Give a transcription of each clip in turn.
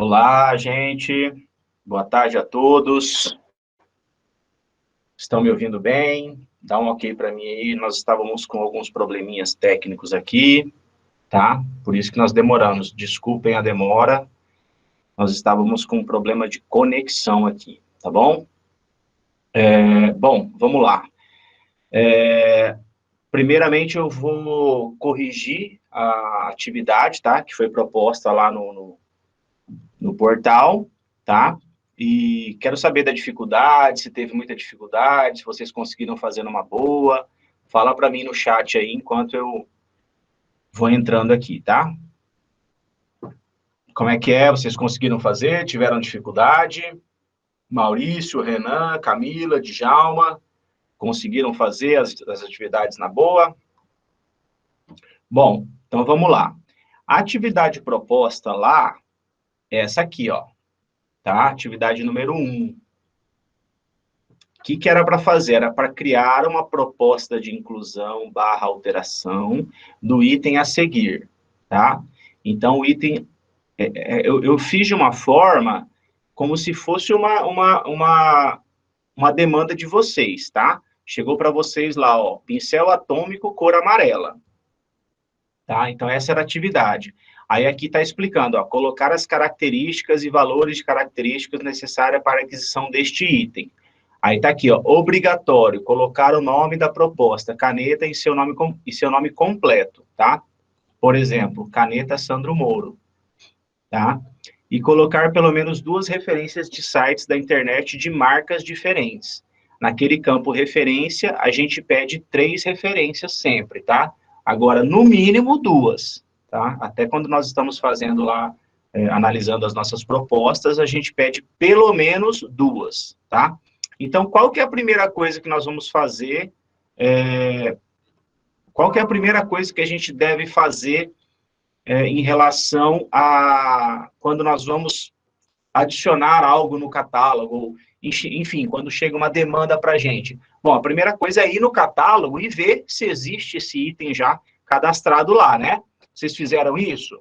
Olá, gente. Boa tarde a todos. Estão me ouvindo bem? Dá um ok para mim aí. Nós estávamos com alguns probleminhas técnicos aqui, tá? Por isso que nós demoramos. Desculpem a demora. Nós estávamos com um problema de conexão aqui, tá bom? Bom, vamos lá. Primeiramente, eu vou corrigir a atividade, tá? Que foi proposta lá no portal, tá? E quero saber da dificuldade, se teve muita dificuldade, se vocês conseguiram fazer numa boa. Fala para mim no chat aí, enquanto eu vou entrando aqui, tá? Como é que é? Vocês conseguiram fazer? Tiveram dificuldade? Maurício, Renan, Camila, Djalma, conseguiram fazer as atividades na boa? Bom, então vamos lá. A atividade proposta lá é essa aqui, ó, tá? Atividade número 1. O que era para fazer? Era para criar uma proposta de inclusão / alteração do item a seguir, tá? Então, o item, eu fiz de uma forma como se fosse uma demanda de vocês, tá? Chegou para vocês lá, ó, pincel atômico cor amarela, tá? Então, essa era a atividade. Aí, aqui está explicando, ó, colocar as características e valores de características necessárias para a aquisição deste item. Aí tá aqui, ó, obrigatório, colocar o nome da proposta, caneta e seu nome completo, tá? Por exemplo, caneta Sandro Moro, tá? E colocar pelo menos 2 referências de sites da internet de marcas diferentes. Naquele campo referência, a gente pede 3 referências sempre, tá? Agora, no mínimo 2, tá? Até quando nós estamos fazendo lá, analisando as nossas propostas, a gente pede pelo menos 2, tá? Então, qual que é a primeira coisa que nós vamos fazer? Qual que é a primeira coisa que a gente deve fazer em relação a quando nós vamos adicionar algo no catálogo, enfim, quando chega uma demanda para a gente? Bom, a primeira coisa é ir no catálogo e ver se existe esse item já cadastrado lá, né? Vocês fizeram isso?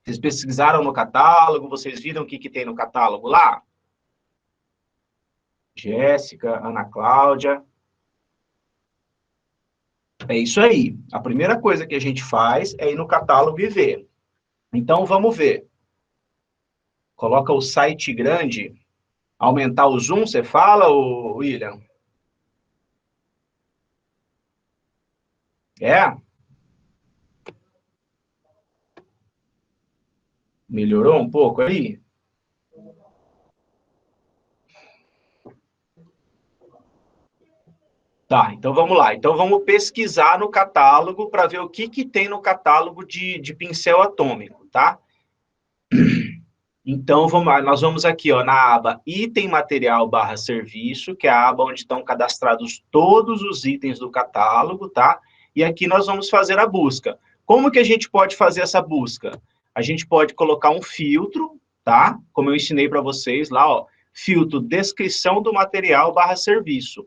Vocês pesquisaram no catálogo? Vocês viram o que tem no catálogo lá? Jéssica, Ana Cláudia. É isso aí. A primeira coisa que a gente faz é ir no catálogo e ver. Então, vamos ver. Coloca o site grande. Aumentar o zoom, você fala, William? É? Melhorou um pouco aí? Tá, então vamos lá. Então vamos pesquisar no catálogo para ver o que tem no catálogo de pincel atômico, tá? Então, nós vamos aqui, ó, na aba Item Material / Serviço, que é a aba onde estão cadastrados todos os itens do catálogo, tá? E aqui nós vamos fazer a busca. Como que a gente pode fazer essa busca? A gente pode colocar um filtro, tá? Como eu ensinei para vocês lá, ó, filtro descrição do material / serviço.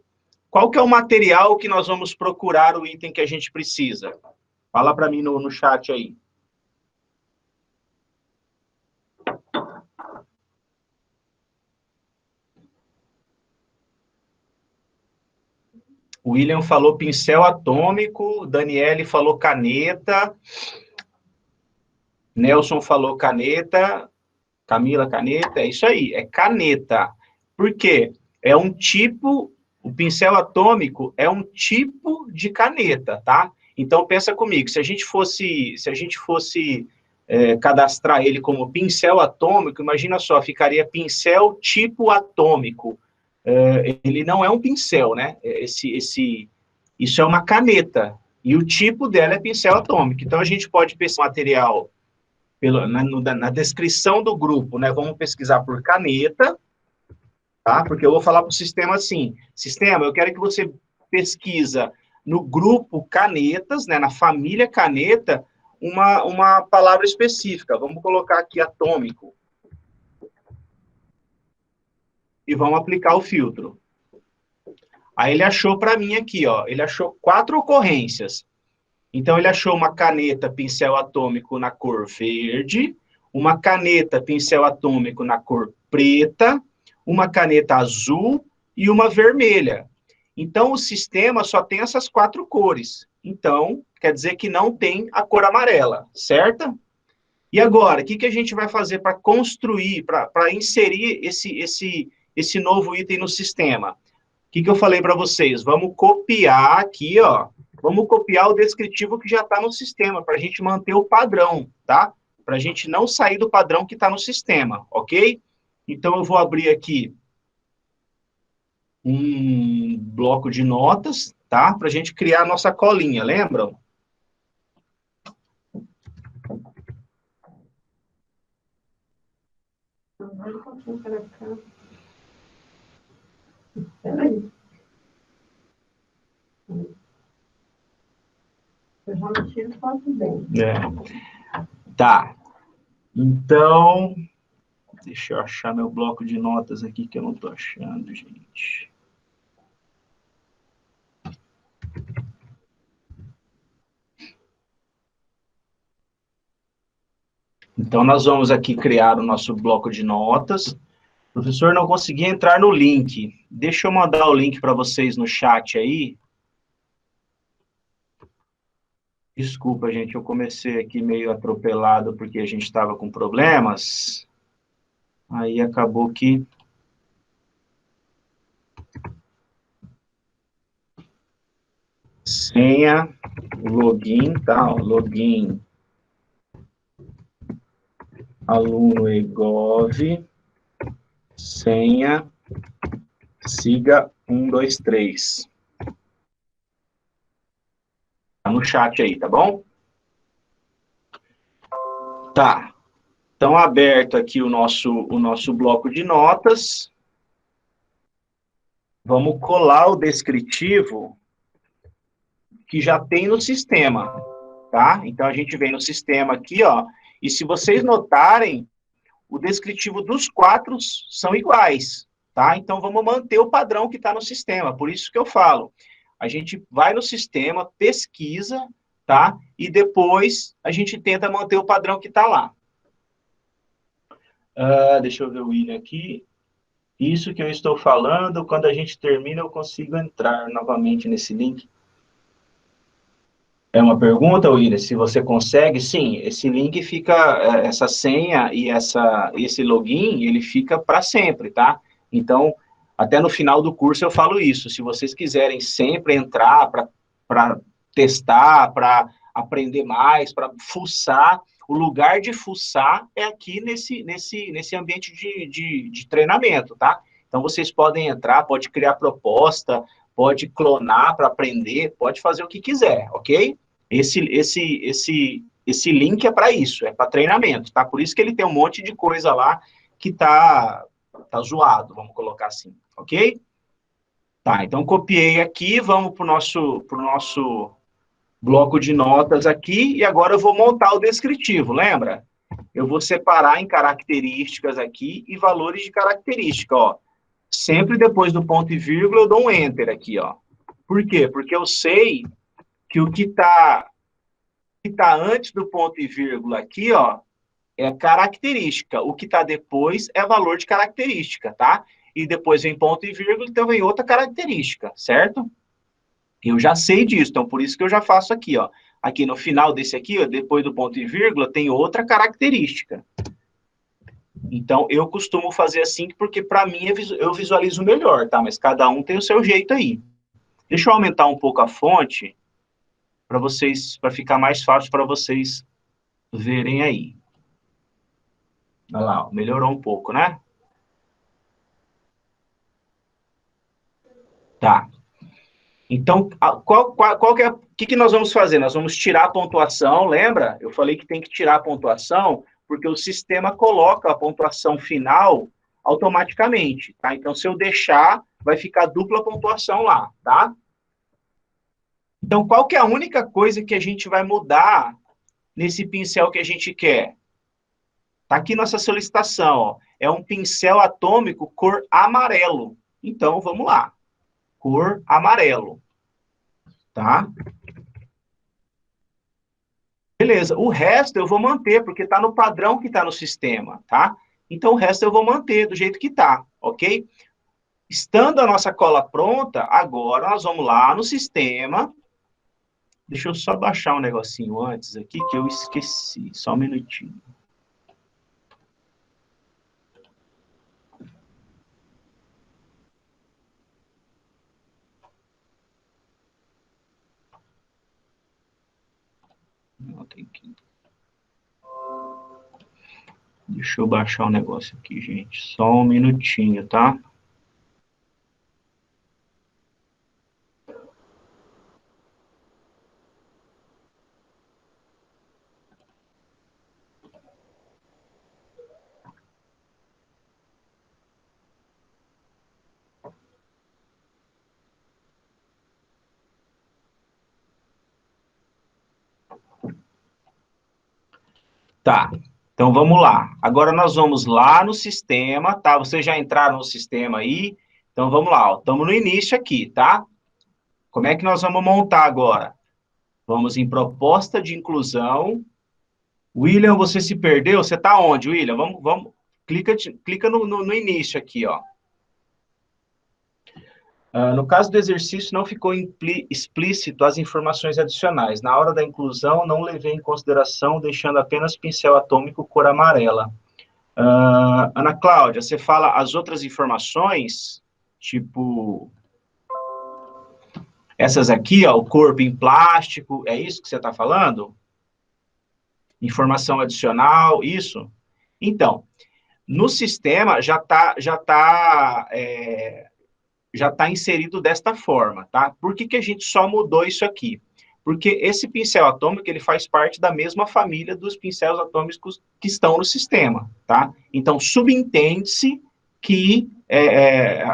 Qual que é o material que nós vamos procurar o item que a gente precisa? Fala para mim no chat aí. O William falou pincel atômico, Daniele falou caneta, Nelson falou caneta, Camila caneta, é isso aí, é caneta. Por quê? É um tipo, o pincel atômico é um tipo de caneta, tá? Então, pensa comigo, se a gente fosse cadastrar ele como pincel atômico, imagina só, ficaria pincel tipo atômico. Ele não é um pincel, né? Isso é uma caneta, e o tipo dela é pincel atômico. Então, a gente pode pesquisar material na descrição do grupo, né? Vamos pesquisar por caneta, tá? Porque eu vou falar para o sistema assim, sistema, eu quero que você pesquisa no grupo canetas, né? Na família caneta, uma palavra específica. Vamos colocar aqui atômico. E vamos aplicar o filtro. Aí ele achou para mim aqui, ó, ele achou 4 ocorrências. Então, ele achou uma caneta pincel atômico na cor verde, uma caneta pincel atômico na cor preta, uma caneta azul e uma vermelha. Então, o sistema só tem essas 4 cores. Então, quer dizer que não tem a cor amarela, certo? E agora, o que a gente vai fazer para construir, para inserir esse novo item no sistema? O que eu falei para vocês? Vamos copiar aqui, ó. Vamos copiar o descritivo que já está no sistema, para a gente manter o padrão, tá? Para a gente não sair do padrão que está no sistema, ok? Então, eu vou abrir aqui um bloco de notas, tá? Para a gente criar a nossa colinha, lembram? Peraí. Eu já mexi os quatro dentes. Tá. Então, deixa eu achar meu bloco de notas aqui, que eu não estou achando, gente. Então, nós vamos aqui criar o nosso bloco de notas. Professor, não consegui entrar no link. Deixa eu mandar o link para vocês no chat aí. Desculpa, gente, eu comecei aqui meio atropelado porque a gente estava com problemas. Aí acabou que... Senha, login, tá? Login, aluno egov, senha, siga 123. Tá no chat aí, tá bom? Tá. Então, aberto aqui o nosso bloco de notas. Vamos colar o descritivo que já tem no sistema, tá? Então, a gente vem no sistema aqui, ó, e se vocês notarem, o descritivo dos 4 são iguais, tá? Então, vamos manter o padrão que está no sistema, por isso que eu falo. A gente vai no sistema, pesquisa, tá? E depois a gente tenta manter o padrão que está lá. Deixa eu ver o William aqui. Isso que eu estou falando, quando a gente termina, eu consigo entrar novamente nesse link. É uma pergunta, William, se você consegue? Sim, esse link fica, essa senha e esse login, ele fica para sempre, tá? Então, até no final do curso eu falo isso, se vocês quiserem sempre entrar para testar, para aprender mais, para fuçar, o lugar de fuçar é aqui nesse ambiente de treinamento, tá? Então, vocês podem entrar, pode criar proposta, pode clonar para aprender, pode fazer o que quiser, ok? Esse link é para isso, é para treinamento, tá? Por isso que ele tem um monte de coisa lá que tá zoado, vamos colocar assim, ok? Tá, então copiei aqui, vamos pro nosso bloco de notas aqui, e agora eu vou montar o descritivo, lembra? Eu vou separar em características aqui e valores de característica, ó. Sempre depois do ponto e vírgula eu dou um enter aqui, ó. Por quê? Porque eu sei que o que está antes do ponto e vírgula aqui, ó, é característica. O que está depois é valor de característica, tá? E depois vem ponto e vírgula, então vem outra característica, certo? Eu já sei disso, então por isso que eu já faço aqui, ó. Aqui no final desse aqui, ó, depois do ponto e vírgula, tem outra característica. Então, eu costumo fazer assim, porque para mim eu visualizo melhor, tá? Mas cada um tem o seu jeito aí. Deixa eu aumentar um pouco a fonte para ficar mais fácil para vocês verem aí. Olha lá, melhorou um pouco, né? Tá. Então, qual que é, o que nós vamos fazer? Nós vamos tirar a pontuação, lembra? Eu falei que tem que tirar a pontuação, porque o sistema coloca a pontuação final automaticamente, tá? Então, se eu deixar, vai ficar dupla pontuação lá, tá? Então, qual que é a única coisa que a gente vai mudar nesse pincel que a gente quer? Tá aqui nossa solicitação, ó. É um pincel atômico cor amarelo. Então, vamos lá. Cor amarelo. Tá? Beleza, o resto eu vou manter, porque está no padrão que está no sistema, tá? Então, o resto eu vou manter do jeito que está, ok? Estando a nossa cola pronta, agora nós vamos lá no sistema. Deixa eu só baixar um negocinho antes aqui, que eu esqueci. Só um minutinho. Não, tem que... Deixa eu baixar um negócio aqui, gente. Só um minutinho, tá? Tá, então vamos lá. Agora nós vamos lá no sistema, tá? Vocês já entraram no sistema aí? Então vamos lá, estamos no início aqui, tá? Como é que nós vamos montar agora? Vamos em proposta de inclusão. William, você se perdeu? Você está onde, William? Vamos. Clica no início aqui, ó. No caso do exercício, não ficou explícito as informações adicionais. Na hora da inclusão, não levei em consideração, deixando apenas pincel atômico cor amarela. Ana Cláudia, você fala as outras informações, tipo... Essas aqui, ó, o corpo em plástico, é isso que você está falando? Informação adicional, isso? Então, no sistema já tá inserido desta forma, tá? Por que a gente só mudou isso aqui? Porque esse pincel atômico, ele faz parte da mesma família dos pincéis atômicos que estão no sistema, tá? Então, subentende-se que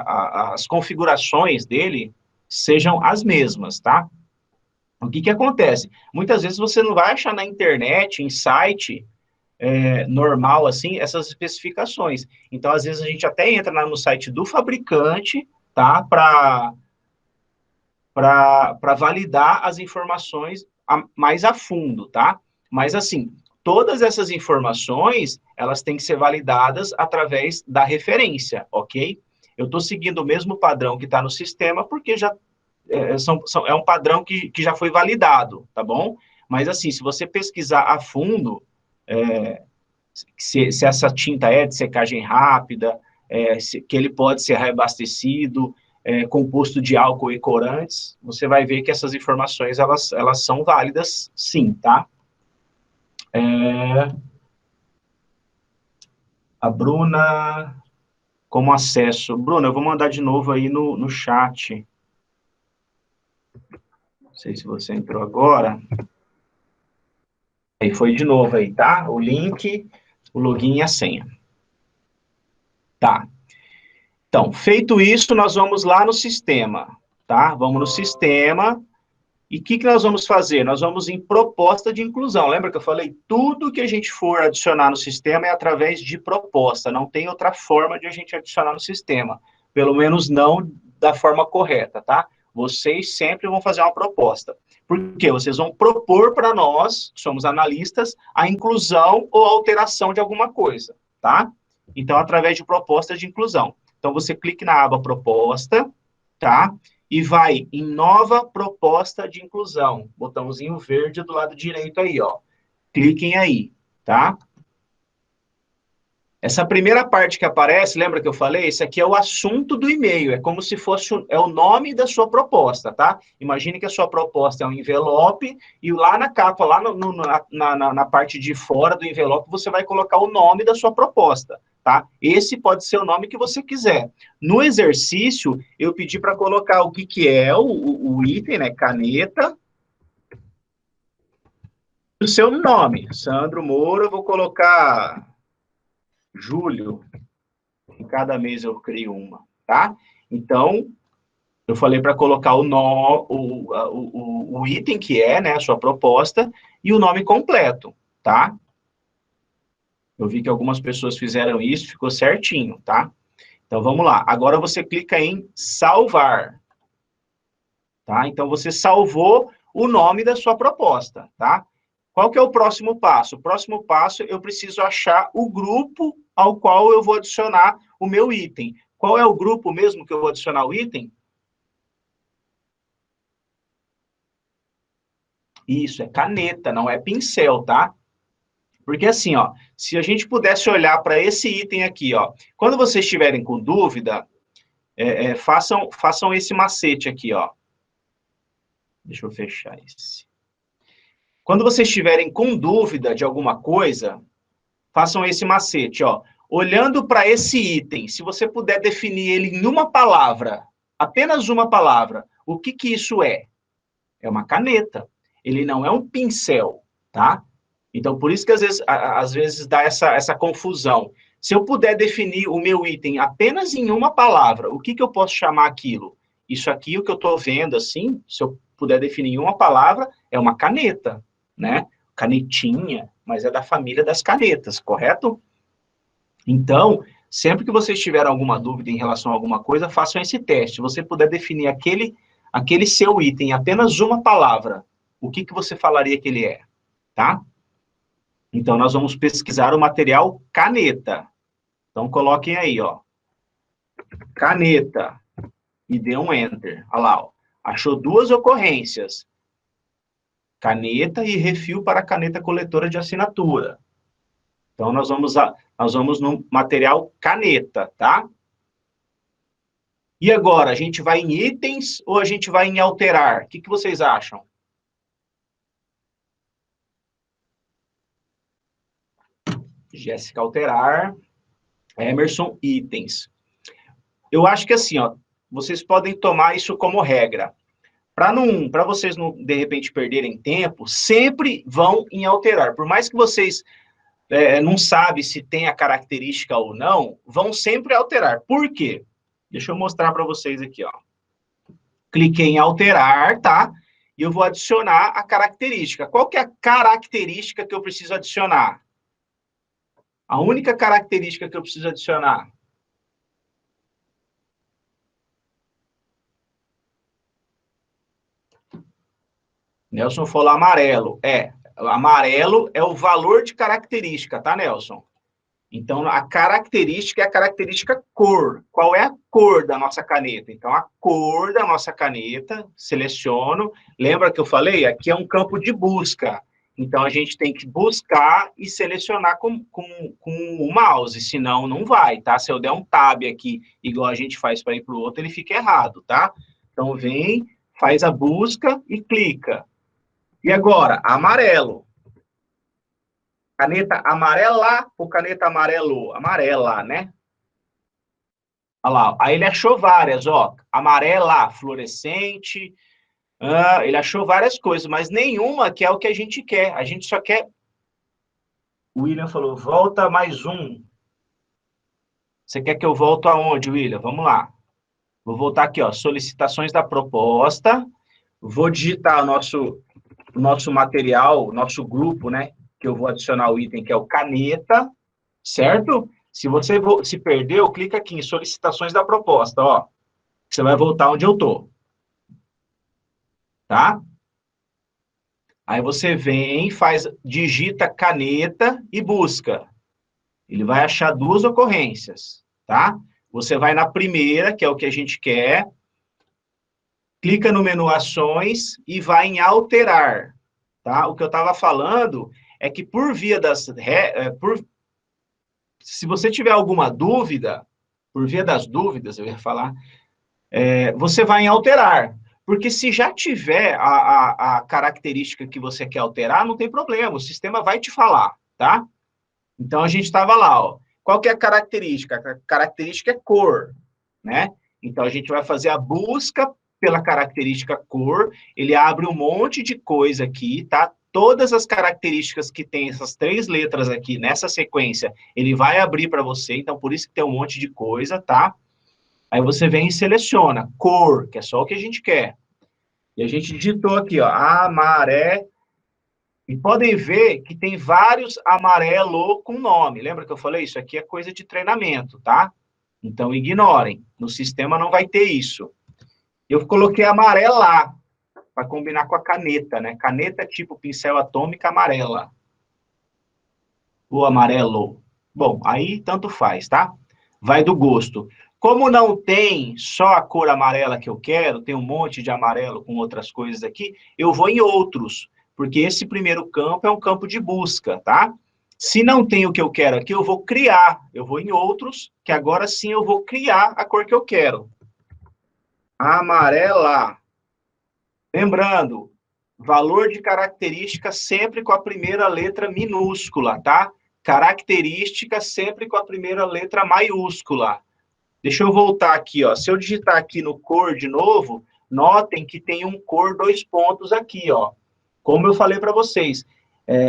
as configurações dele sejam as mesmas, tá? O que acontece? Muitas vezes você não vai achar na internet, em site normal, assim, essas especificações. Então, às vezes, a gente até entra no site do fabricante, tá? Para validar as informações mais a fundo, tá? Mas, assim, todas essas informações, elas têm que ser validadas através da referência, ok? Eu estou seguindo o mesmo padrão que está no sistema, porque já é um padrão que já foi validado, tá bom? Mas, assim, se você pesquisar a fundo, se essa tinta é de secagem rápida, que ele pode ser reabastecido, composto de álcool e corantes, você vai ver que essas informações, elas são válidas, sim, tá? A Bruna, como acesso? Bruna, eu vou mandar de novo aí no chat. Não sei se você entrou agora. Aí foi de novo aí, tá? O link, o login e a senha. Tá. Então, feito isso, nós vamos lá no sistema, tá? Vamos no sistema. E o que nós vamos fazer? Nós vamos em proposta de inclusão. Lembra que eu falei? Tudo que a gente for adicionar no sistema é através de proposta. Não tem outra forma de a gente adicionar no sistema. Pelo menos não da forma correta, tá? Vocês sempre vão fazer uma proposta. Por quê? Vocês vão propor para nós, que somos analistas, a inclusão ou alteração de alguma coisa, tá? Então, através de proposta de inclusão. Então, você clica na aba proposta, tá? E vai em nova proposta de inclusão. Botãozinho verde do lado direito aí, ó. Cliquem aí, tá? Essa primeira parte que aparece, lembra que eu falei? Esse aqui é o assunto do e-mail, é como se fosse o nome da sua proposta, tá? Imagine que a sua proposta é um envelope e lá na capa, lá na parte de fora do envelope, você vai colocar o nome da sua proposta, tá? Esse pode ser o nome que você quiser. No exercício, eu pedi para colocar o que é o item, né? Caneta. O seu nome, Sandro Moura, eu vou colocar Júlio. Em cada mês eu crio uma, tá? Então, eu falei para colocar o item que é, né, a sua proposta, e o nome completo, tá? Eu vi que algumas pessoas fizeram isso, ficou certinho, tá? Então, vamos lá. Agora você clica em salvar, tá? Então, você salvou o nome da sua proposta, tá? Qual que é o próximo passo? O próximo passo, eu preciso achar o grupo ao qual eu vou adicionar o meu item. Qual é o grupo mesmo que eu vou adicionar o item? Isso, é caneta, não é pincel, tá? Porque assim, ó, se a gente pudesse olhar para esse item aqui, ó, quando vocês estiverem com dúvida, façam esse macete aqui, ó. Deixa eu fechar esse. Quando vocês estiverem com dúvida de alguma coisa, façam esse macete, ó. Olhando para esse item, se você puder definir ele em uma palavra, apenas uma palavra, o que que isso é? É uma caneta. Ele não é um pincel, tá? Então, por isso que às vezes dá essa confusão. Se eu puder definir o meu item apenas em uma palavra, o que que eu posso chamar aquilo? Isso aqui, o que eu estou vendo, assim, se eu puder definir em uma palavra, é uma caneta, né? Canetinha, mas é da família das canetas, correto? Então, sempre que vocês tiverem alguma dúvida em relação a alguma coisa, façam esse teste. Se você puder definir aquele seu item em apenas uma palavra, o que que você falaria que ele é, tá? Então, nós vamos pesquisar o material caneta. Então, coloquem aí, ó. Caneta. E dê um Enter. Olha lá, ó. Achou duas ocorrências. Caneta e refil para caneta coletora de assinatura. Então, nós vamos no material caneta, tá? E agora, a gente vai em itens ou a gente vai em alterar? O que que vocês acham? Jéssica, alterar. Emerson, itens. Eu acho que assim, ó, vocês podem tomar isso como regra. Para vocês, não, de repente, perderem tempo, sempre vão em alterar. Por mais que vocês não sabem se tem a característica ou não, vão sempre alterar. Por quê? Deixa eu mostrar para vocês aqui, ó. Cliquei em alterar, tá? E eu vou adicionar a característica. Qual que é a característica que eu preciso adicionar? A única característica que eu preciso adicionar. Nelson falou amarelo. Amarelo é o valor de característica, tá, Nelson? Então, a característica é a característica cor. Qual é a cor da nossa caneta? Então, a cor da nossa caneta, seleciono. Lembra que eu falei? Aqui é um campo de busca. Então, a gente tem que buscar e selecionar com o mouse, senão não vai, tá? Se eu der um tab aqui, igual a gente faz para ir para o outro, ele fica errado, tá? Então, vem, faz a busca e clica. E agora, amarelo. Caneta amarela ou caneta amarelo? Amarela, né? Olha lá. Aí ele achou várias, ó. Amarela, fluorescente. Ele achou várias coisas, mas nenhuma que é o que a gente quer. A gente só quer... O William falou, volta mais um. Você quer que eu volte aonde, William? Vamos lá. Vou voltar aqui, ó. Solicitações da proposta. Vou digitar o nosso material, nosso grupo, né? Que eu vou adicionar o item, que é o caneta, certo? Se você se perdeu, clica aqui em solicitações da proposta, ó. Você vai voltar onde eu tô. Tá? Aí você vem, digita caneta e busca. Ele vai achar duas ocorrências, tá? Você vai na primeira, que é o que a gente quer, clica no menu ações e vai em alterar, tá? O que eu estava falando é que se você tiver alguma dúvida, por via das dúvidas, eu ia falar, você vai em alterar. Porque se já tiver a característica que você quer alterar, não tem problema, o sistema vai te falar, tá? Então, a gente estava lá, ó. Qual que é a característica? A característica é cor, né? Então, a gente vai fazer a busca pela característica cor, ele abre um monte de coisa aqui, tá? Todas as características que tem essas 3 letras aqui, nessa sequência, ele vai abrir para você, então, por isso que tem um monte de coisa, tá? Aí você vem e seleciona cor, que é só o que a gente quer. E a gente digitou aqui, ó, amarelo. E podem ver que tem vários amarelo com nome. Lembra que eu falei? Isso aqui é coisa de treinamento, tá? Então, ignorem. No sistema não vai ter isso. Eu coloquei amarela. para combinar com a caneta, né? Caneta tipo pincel atômica amarela. O amarelo. Bom, aí tanto faz, tá? Vai do gosto. Como não tem só a cor amarela que eu quero, tem um monte de amarelo com outras coisas aqui, eu vou em outros, porque esse primeiro campo é um campo de busca, tá? Se não tem o que eu quero aqui, eu vou criar. Eu vou em outros, que agora sim eu vou criar a cor que eu quero. Amarela. Lembrando, valor de característica sempre com a primeira letra minúscula, tá? Característica sempre com a primeira letra maiúscula. Deixa eu voltar aqui, ó. Se eu digitar aqui no cor de novo, notem que tem um cor 2 pontos aqui, ó. Como eu falei para vocês,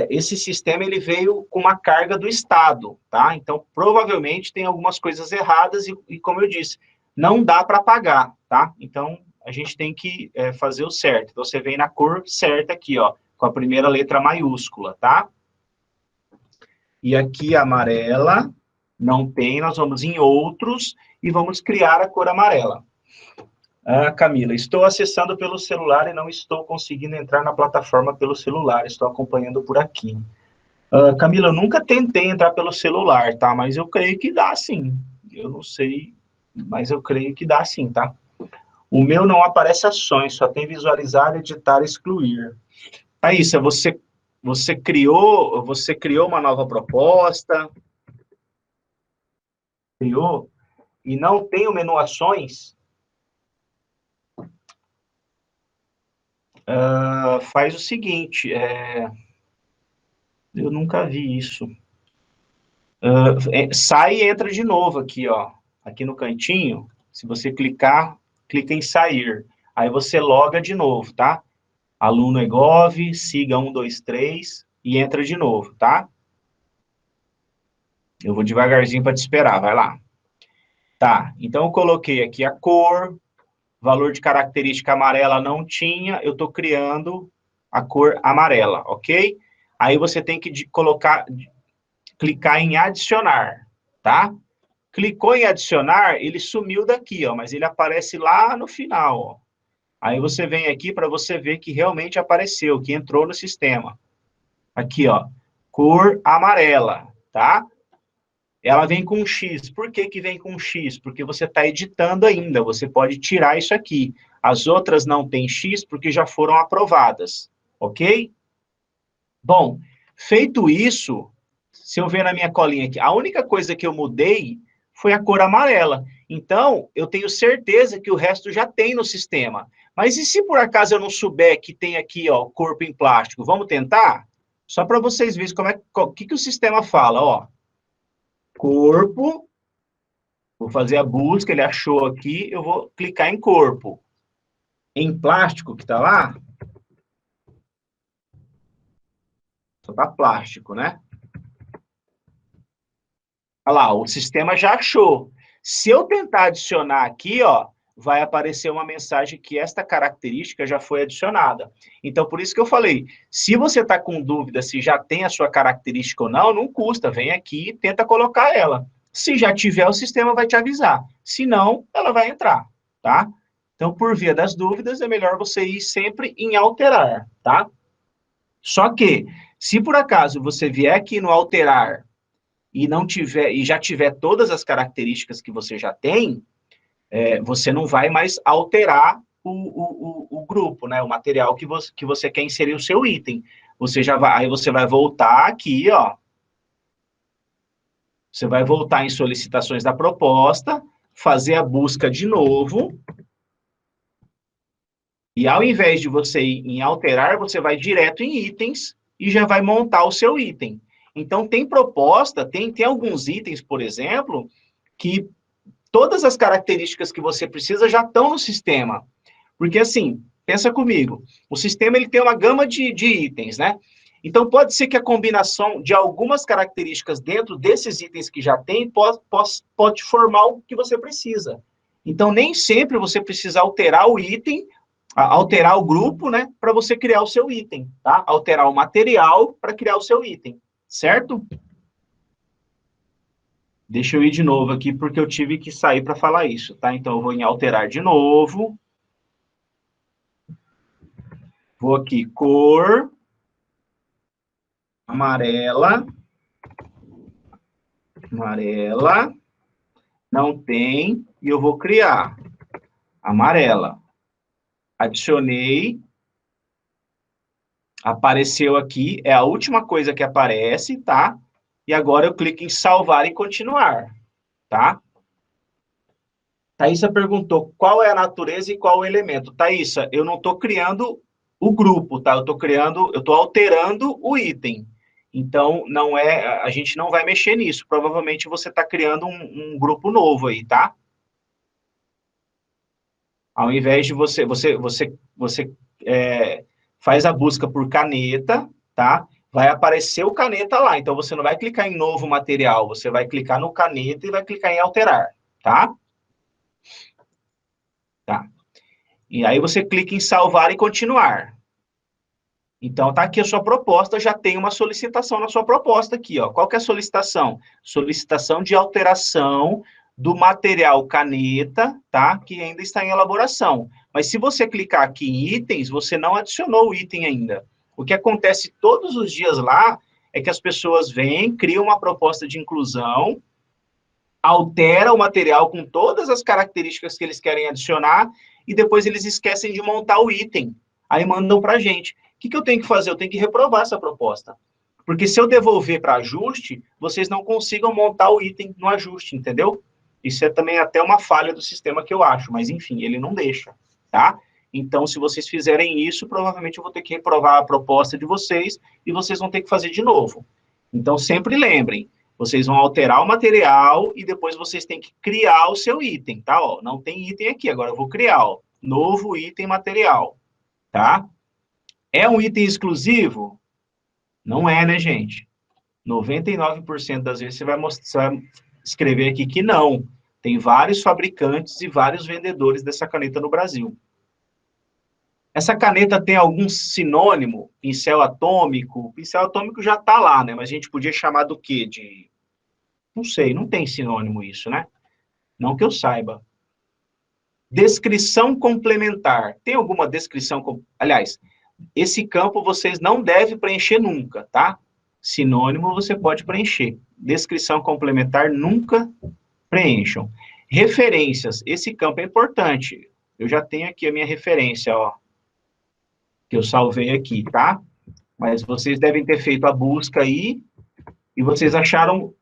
esse sistema ele veio com uma carga do Estado, tá? Então, provavelmente tem algumas coisas erradas e como eu disse, não dá para apagar, tá? Então, a gente tem que fazer o certo. Então, você vem na cor certa aqui, ó, com a primeira letra maiúscula, tá? E aqui, amarela, não tem, nós vamos em outros e vamos criar a cor amarela. Ah, Camila, estou acessando pelo celular e não estou conseguindo entrar na plataforma pelo celular, estou acompanhando por aqui. Camila, eu nunca tentei entrar pelo celular, tá? Mas eu creio que dá sim. Eu não sei, mas eu creio que dá sim, tá? O meu não aparece ações, só tem visualizar, editar, excluir. Thaísa, você criou uma nova proposta, criou, e não tem o menu ações, faz o seguinte, eu nunca vi isso. Sai e entra de novo aqui, ó. Aqui no cantinho, se você clicar, clica em sair. Aí você loga de novo, tá? Aluno Egov, siga 123 e entra de novo, tá? Eu vou devagarzinho para te esperar, vai lá. Tá, então eu coloquei aqui a cor, valor de característica amarela não tinha, eu estou criando a cor amarela, ok? Aí você tem que clicar em adicionar, tá? Clicou em adicionar, ele sumiu daqui, ó, mas ele aparece lá no final, ó. Aí você vem aqui para você ver que realmente apareceu, que entrou no sistema. Aqui, ó, cor amarela, tá? Ela vem com um X. Por que que vem com um X? Porque você está editando ainda, você pode tirar isso aqui. As outras não têm X porque já foram aprovadas, ok? Bom, feito isso, se eu ver na minha colinha aqui, a única coisa que eu mudei foi a cor amarela. Então, eu tenho certeza que o resto já tem no sistema. Mas e se por acaso eu não souber que tem aqui, ó, corpo em plástico? Vamos tentar? Só para vocês verem o que o sistema fala, ó. Corpo, vou fazer a busca, ele achou aqui, eu vou clicar em corpo. Em plástico, que está lá, só está plástico, né? Olha lá, o sistema já achou. Se eu tentar adicionar aqui, ó, vai aparecer uma mensagem que esta característica já foi adicionada. Então, por isso que eu falei, se você está com dúvida se já tem a sua característica ou não, não custa, vem aqui e tenta colocar ela. Se já tiver, o sistema vai te avisar. Se não, ela vai entrar, tá? Então, por via das dúvidas, é melhor você ir sempre em alterar, tá? Só que, se por acaso você vier aqui no alterar e não tiver e já tiver todas as características que você já tem, você não vai mais alterar o grupo, né? O material que você quer inserir o seu item. Você já vai, aí você vai voltar aqui, ó. Você vai voltar em solicitações da proposta, fazer a busca de novo. E ao invés de você ir em alterar, você vai direto em itens e já vai montar o seu item. Então, tem proposta, tem alguns itens, por exemplo, que todas as características que você precisa já estão no sistema. Porque, assim, pensa comigo, o sistema ele tem uma gama de itens, né? Então, pode ser que a combinação de algumas características dentro desses itens que já tem pode formar o que você precisa. Então, nem sempre você precisa alterar o item, alterar o grupo, né, para você criar o seu item, tá? Alterar o material para criar o seu item, certo? Deixa eu ir de novo aqui, porque eu tive que sair para falar isso, tá? Então, eu vou em alterar de novo. Vou aqui, cor amarela, não tem, e eu vou criar amarela. Adicionei, apareceu aqui, é a última coisa que aparece, tá? E agora eu clico em salvar e continuar, tá? Thaísa perguntou qual é a natureza e qual o elemento. Thaísa, eu não estou criando o grupo, tá? Eu estou alterando o item. Então, não é, a gente não vai mexer nisso. Provavelmente você está criando um grupo novo aí, tá? Ao invés de você faz a busca por caneta, tá? Vai aparecer o caneta lá. Então, você não vai clicar em novo material, você vai clicar no caneta e vai clicar em alterar, tá? Tá. E aí você clica em salvar e continuar. Então, tá aqui a sua proposta, já tem uma solicitação na sua proposta aqui, ó. Qual que é a solicitação? Solicitação de alteração do material caneta, tá? Que ainda está em elaboração. Mas se você clicar aqui em itens, você não adicionou o item ainda. O que acontece todos os dias lá é que as pessoas vêm, criam uma proposta de inclusão, altera o material com todas as características que eles querem adicionar e depois eles esquecem de montar o item. Aí mandam para a gente. O que eu tenho que fazer? Eu tenho que reprovar essa proposta. Porque se eu devolver para ajuste, vocês não consigam montar o item no ajuste, entendeu? Isso é também até uma falha do sistema que eu acho, mas enfim, ele não deixa, tá? Então, se vocês fizerem isso, provavelmente eu vou ter que reprovar a proposta de vocês e vocês vão ter que fazer de novo. Então, sempre lembrem, vocês vão alterar o material e depois vocês têm que criar o seu item, tá? Ó, não tem item aqui, agora eu vou criar, ó, novo item material, tá? É um item exclusivo? Não é, né, gente? 99% das vezes você vai escrever aqui que não. Tem vários fabricantes e vários vendedores dessa caneta no Brasil. Essa caneta tem algum sinônimo? Pincel atômico? Pincel atômico já está lá, né? Mas a gente podia chamar do quê? De... Não sei, não tem sinônimo isso, né? Não que eu saiba. Descrição complementar. Tem alguma descrição? Aliás, esse campo vocês não devem preencher nunca, tá? Sinônimo você pode preencher. Descrição complementar nunca preencham. Referências. Esse campo é importante. Eu já tenho aqui a minha referência, ó, que eu salvei aqui, tá? Mas vocês devem ter feito a busca aí e vocês acharam.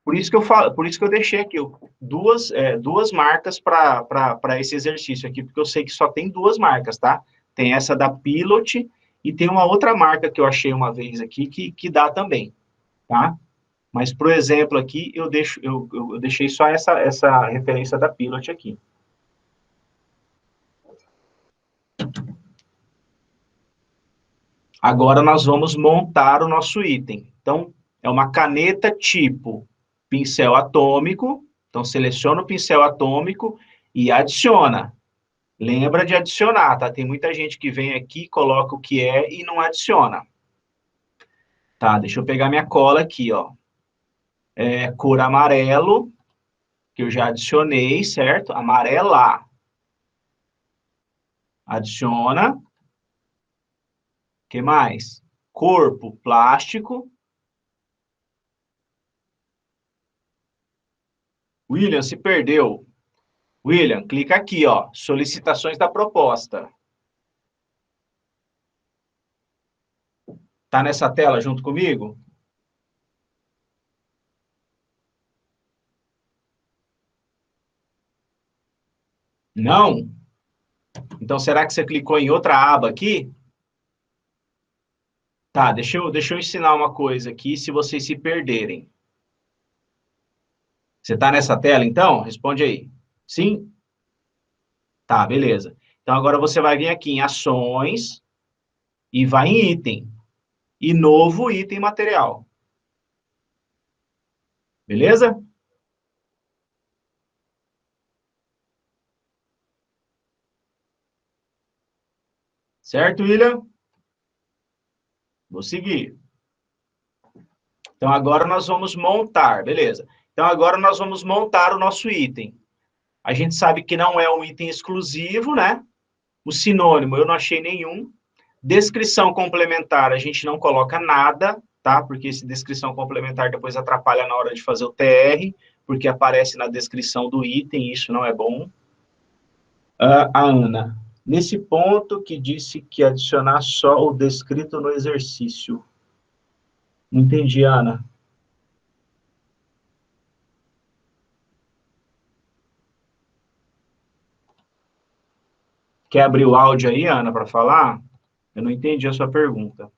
Por isso que eu falo, por isso que eu deixei aqui duas marcas para esse exercício aqui, porque eu sei que só tem duas marcas, tá? Tem essa da Pilot e tem uma outra marca que eu achei uma vez aqui que dá também, tá? Mas, por exemplo, aqui eu deixei só essa referência da Pilot aqui. Agora nós vamos montar o nosso item. Então, é uma caneta tipo pincel atômico. Então, seleciona o pincel atômico e adiciona. Lembra de adicionar, tá? Tem muita gente que vem aqui, coloca o que é e não adiciona. Tá, deixa eu pegar minha cola aqui, ó. Cor amarelo, que eu já adicionei, certo? Amarela. Adiciona. O que mais? Corpo, plástico. William, se perdeu. William, clica aqui, ó. Solicitações da proposta. Tá nessa tela junto comigo? Não? Então, será que você clicou em outra aba aqui? Tá, deixa eu ensinar uma coisa aqui, se vocês se perderem. Você tá nessa tela, então? Responde aí. Sim? Tá, beleza. Então, agora você vai vir aqui em ações e vai em item. E novo item material. Beleza? Certo, William? Vou seguir. Então, agora nós vamos montar, beleza. Então, agora nós vamos montar o nosso item. A gente sabe que não é um item exclusivo, né? O sinônimo, eu não achei nenhum. Descrição complementar, a gente não coloca nada, tá? Porque esse descrição complementar depois atrapalha na hora de fazer o TR, porque aparece na descrição do item, isso não é bom. A Ana, nesse ponto que disse que adicionar só o descrito no exercício. Não entendi, Ana. Quer abrir o áudio aí, Ana, para falar? Eu não entendi a sua pergunta.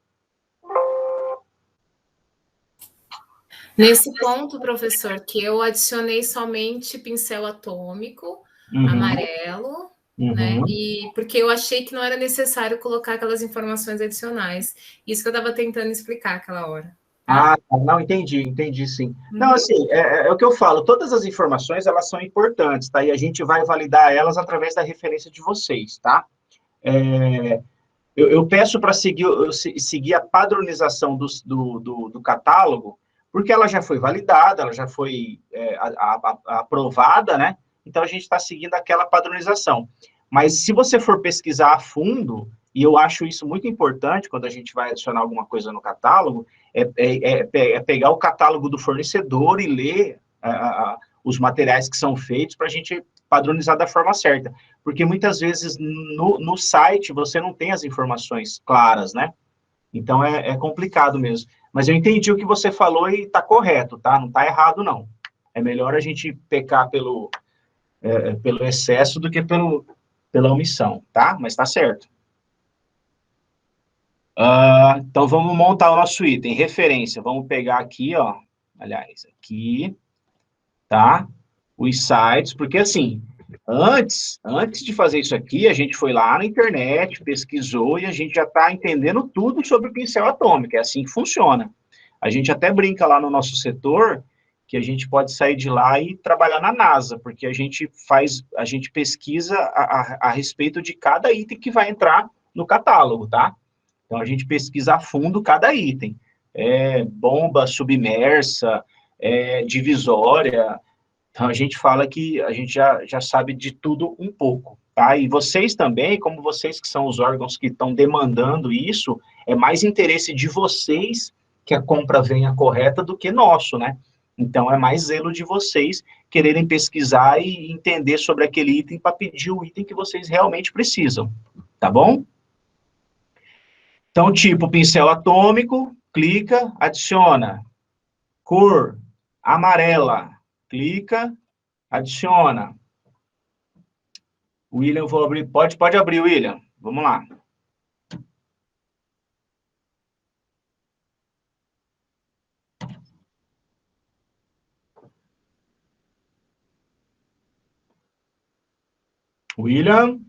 Nesse ponto, professor, que eu adicionei somente pincel atômico, amarelo, né? E porque eu achei que não era necessário colocar aquelas informações adicionais. Isso que eu estava tentando explicar aquela hora. Tá? Ah, não, entendi sim. Não, assim, é o que eu falo, todas as informações, elas são importantes, tá? E a gente vai validar elas através da referência de vocês, tá? Eu peço para seguir a padronização do catálogo, porque ela já foi validada, ela já foi aprovada, né? Então, a gente está seguindo aquela padronização. Mas, se você for pesquisar a fundo, e eu acho isso muito importante quando a gente vai adicionar alguma coisa no catálogo, é pegar o catálogo do fornecedor e ler os materiais que são feitos para a gente padronizar da forma certa. Porque muitas vezes no site você não tem as informações claras, né? Então é complicado mesmo. Mas eu entendi o que você falou e está correto, tá? Não está errado, não. É melhor a gente pecar pelo excesso do que pela omissão, tá? Mas está certo. Então vamos montar o nosso item. Referência. Vamos pegar aqui, ó. Aliás, aqui, tá? Os sites, porque assim, antes de fazer isso aqui, a gente foi lá na internet, pesquisou e a gente já está entendendo tudo sobre o pincel atômico. É assim que funciona. A gente até brinca lá no nosso setor que a gente pode sair de lá e trabalhar na NASA, porque a gente pesquisa a respeito de cada item que vai entrar no catálogo, tá? Então a gente pesquisa a fundo cada item. Bomba submersa, divisória. Então, a gente fala que a gente já sabe de tudo um pouco, tá? E vocês também, como vocês que são os órgãos que estão demandando isso, é mais interesse de vocês que a compra venha correta do que nosso, né? Então, é mais zelo de vocês quererem pesquisar e entender sobre aquele item para pedir o item que vocês realmente precisam, tá bom? Então, tipo, pincel atômico, clica, adiciona. Cor, amarela, clica, adiciona. William, eu vou abrir. Pode abrir, William. Vamos lá. William?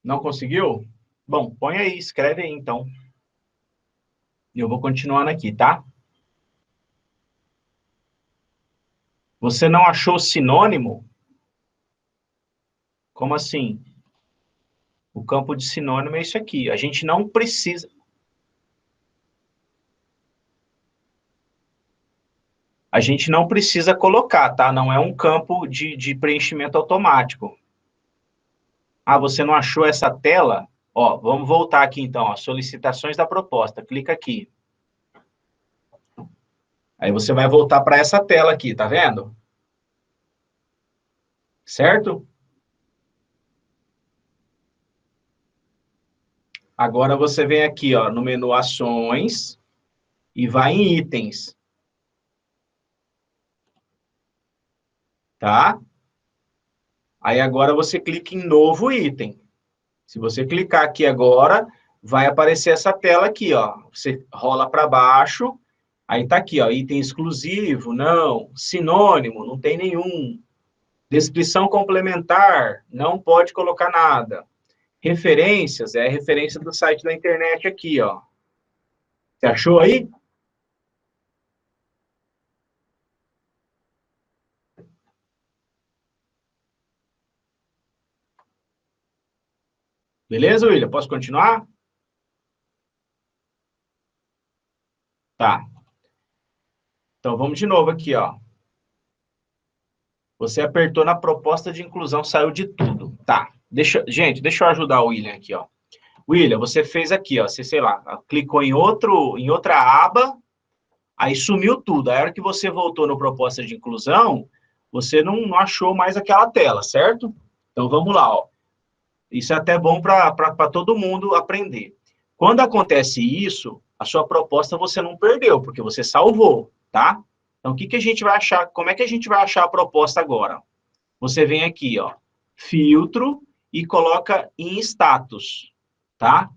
Não conseguiu? Bom, põe aí, escreve aí, então. Eu vou continuando aqui, tá? Você não achou sinônimo? Como assim? O campo de sinônimo é isso aqui. A gente não precisa... A gente não precisa colocar, tá? Não é um campo de preenchimento automático. Ah, você não achou essa tela? Ó, vamos voltar aqui, então. Ó, solicitações da proposta. Clica aqui. Aí você vai voltar para essa tela aqui, tá vendo? Certo? Agora você vem aqui, ó, no menu Ações e vai em Itens. Tá? Aí agora você clica em Novo Item. Se você clicar aqui agora, vai aparecer essa tela aqui, ó. Você rola para baixo, aí tá aqui, ó, item exclusivo, não, sinônimo, não tem nenhum. Descrição complementar, não pode colocar nada. Referências, é a referência do site da internet aqui, ó. Você achou aí? Beleza, William? Posso continuar? Tá. Então, vamos de novo aqui, ó. Você apertou na proposta de inclusão, saiu de tudo. Tá. Gente, deixa eu ajudar o William aqui, ó. William, você fez aqui, ó. Você, sei lá, clicou em outra aba, aí sumiu tudo. A hora que você voltou no proposta de inclusão, você não achou mais aquela tela, certo? Então, vamos lá, ó. Isso é até bom para todo mundo aprender. Quando acontece isso, a sua proposta você não perdeu, porque você salvou, tá? Então, o que a gente vai achar? Como é que a gente vai achar a proposta agora? Você vem aqui, ó, filtro e coloca em status, tá?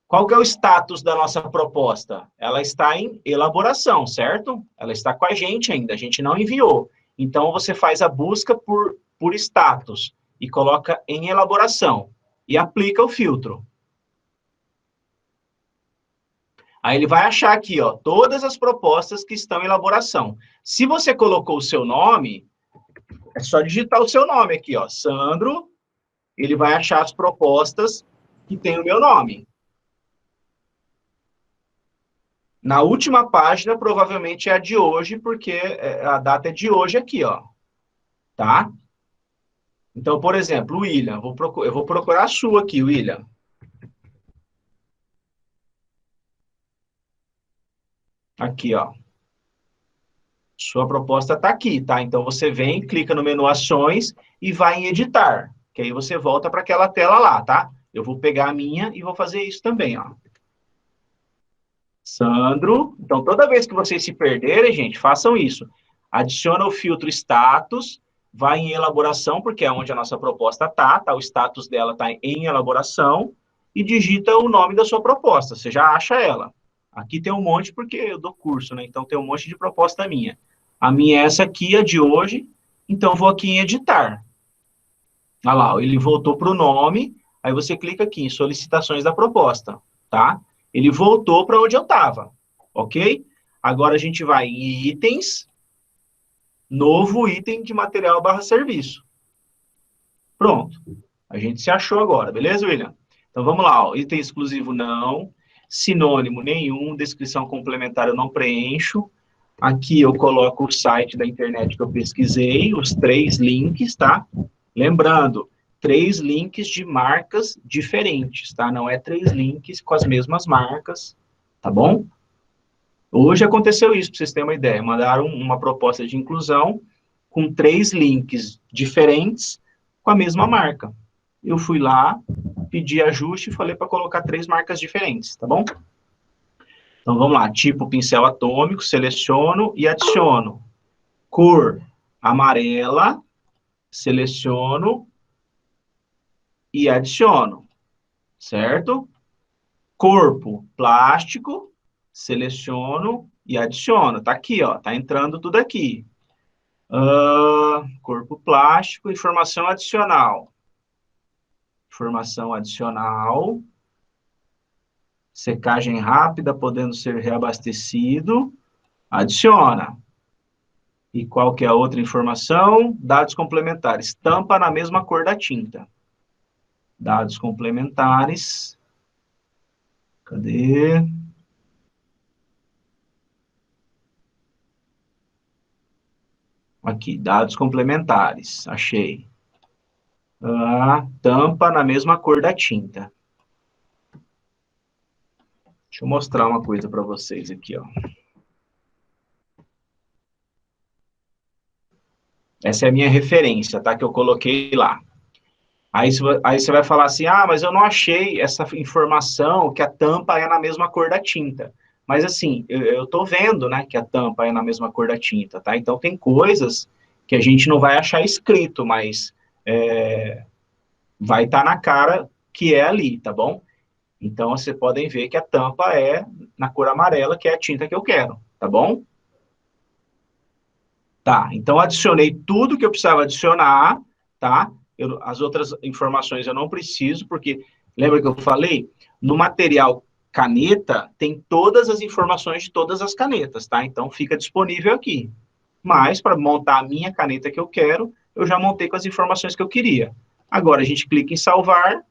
Qual que é o status da nossa proposta? Ela está em elaboração, certo? Ela está com a gente não enviou. Então, você faz a busca por status e coloca em elaboração e aplica o filtro. Aí ele vai achar aqui, ó, todas as propostas que estão em elaboração. Se você colocou o seu nome, é só digitar o seu nome aqui, ó, Sandro, ele vai achar as propostas que tem o meu nome. Na última página, provavelmente é a de hoje, porque a data é de hoje aqui, ó, tá? Então, por exemplo, o William, eu vou procurar a sua aqui, William. Aqui, ó. Sua proposta está aqui, tá? Então, você vem, clica no menu Ações e vai em Editar, que aí você volta para aquela tela lá, tá? Eu vou pegar a minha e vou fazer isso também, ó. Sandro. Então, toda vez que vocês se perderem, gente, façam isso. Adiciona o filtro Status, vai em Elaboração, porque é onde a nossa proposta tá? O status dela está em Elaboração, e digita o nome da sua proposta, você já acha ela. Aqui tem um monte, porque eu dou curso, né? Então, tem um monte de proposta minha. A minha é essa aqui, a de hoje, então vou aqui em Editar. Olha lá, ele voltou para o nome, aí você clica aqui em Solicitações da Proposta, tá? Ele voltou para onde eu estava, ok? Agora a gente vai em Itens, novo item de material / serviço. Pronto. A gente se achou agora, beleza, William? Então vamos lá, ó. Item exclusivo não, sinônimo nenhum, descrição complementar eu não preencho. Aqui eu coloco o site da internet que eu pesquisei, os 3 links, tá? Lembrando, 3 links de marcas diferentes, tá? Não é 3 links com as mesmas marcas, tá bom? Hoje aconteceu isso, para vocês terem uma ideia. Mandaram uma proposta de inclusão com 3 links diferentes com a mesma marca. Eu fui lá, pedi ajuste e falei para colocar 3 marcas diferentes, tá bom? Então, vamos lá. Tipo pincel atômico, seleciono e adiciono. Cor amarela, seleciono e adiciono, certo? Corpo plástico, seleciono e adiciono. Tá aqui, ó, tá entrando tudo aqui. Corpo plástico, informação adicional. Informação adicional. Secagem rápida, podendo ser reabastecido. Adiciona. E qual que é a outra informação? Dados complementares. Tampa na mesma cor da tinta. Dados complementares. Cadê? Aqui, dados complementares. Achei. Tampa na mesma cor da tinta. Deixa eu mostrar uma coisa para vocês aqui, ó. Essa é a minha referência, tá? Que eu coloquei lá. Aí você vai falar assim, mas eu não achei essa informação que a tampa é na mesma cor da tinta. Mas, assim, eu tô vendo, né, que a tampa é na mesma cor da tinta, tá? Então, tem coisas que a gente não vai achar escrito, mas vai estar na cara que é ali, tá bom? Então, vocês podem ver que a tampa é na cor amarela, que é a tinta que eu quero, tá bom? Tá, então adicionei tudo que eu precisava adicionar, tá? As outras informações eu não preciso, porque, lembra que eu falei? No material caneta, tem todas as informações de todas as canetas, tá? Então, fica disponível aqui. Mas, para montar a minha caneta que eu quero, eu já montei com as informações que eu queria. Agora, a gente clica em salvar.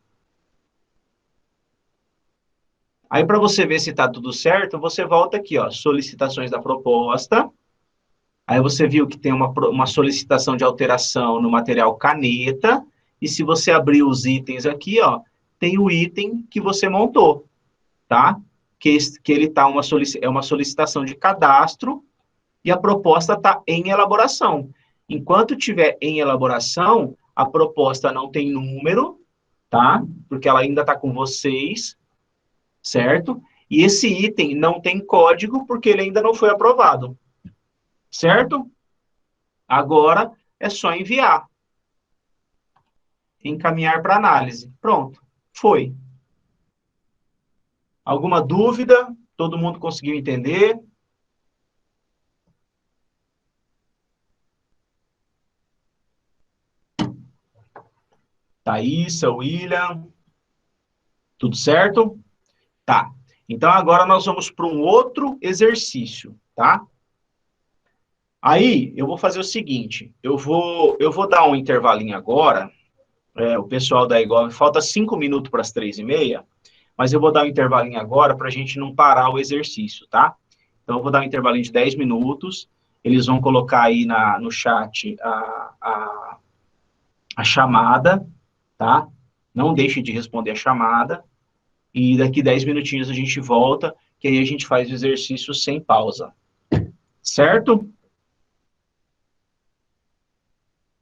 Aí, para você ver se está tudo certo, você volta aqui, ó, solicitações da proposta. Aí você viu que tem uma solicitação de alteração no material caneta, e se você abrir os itens aqui, ó, tem o item que você montou, tá? Que ele tá é uma solicitação de cadastro, e a proposta está em elaboração. Enquanto tiver em elaboração, a proposta não tem número, tá? Porque ela ainda está com vocês, certo? E esse item não tem código, porque ele ainda não foi aprovado, certo? Agora é só enviar. Encaminhar para análise. Pronto, foi. Alguma dúvida? Todo mundo conseguiu entender? Thaísa, William, tudo certo? Tá. Então, agora nós vamos para um outro exercício, tá? Aí, eu vou fazer o seguinte, eu vou dar um intervalinho agora, o pessoal da Egov, falta 5 minutos para as 3h30, mas eu vou dar um intervalinho agora para a gente não parar o exercício, tá? Então, eu vou dar um intervalinho de 10 minutos, eles vão colocar aí no chat a chamada, tá? Não deixe de responder a chamada, e daqui 10 minutinhos a gente volta, que aí a gente faz o exercício sem pausa. Certo?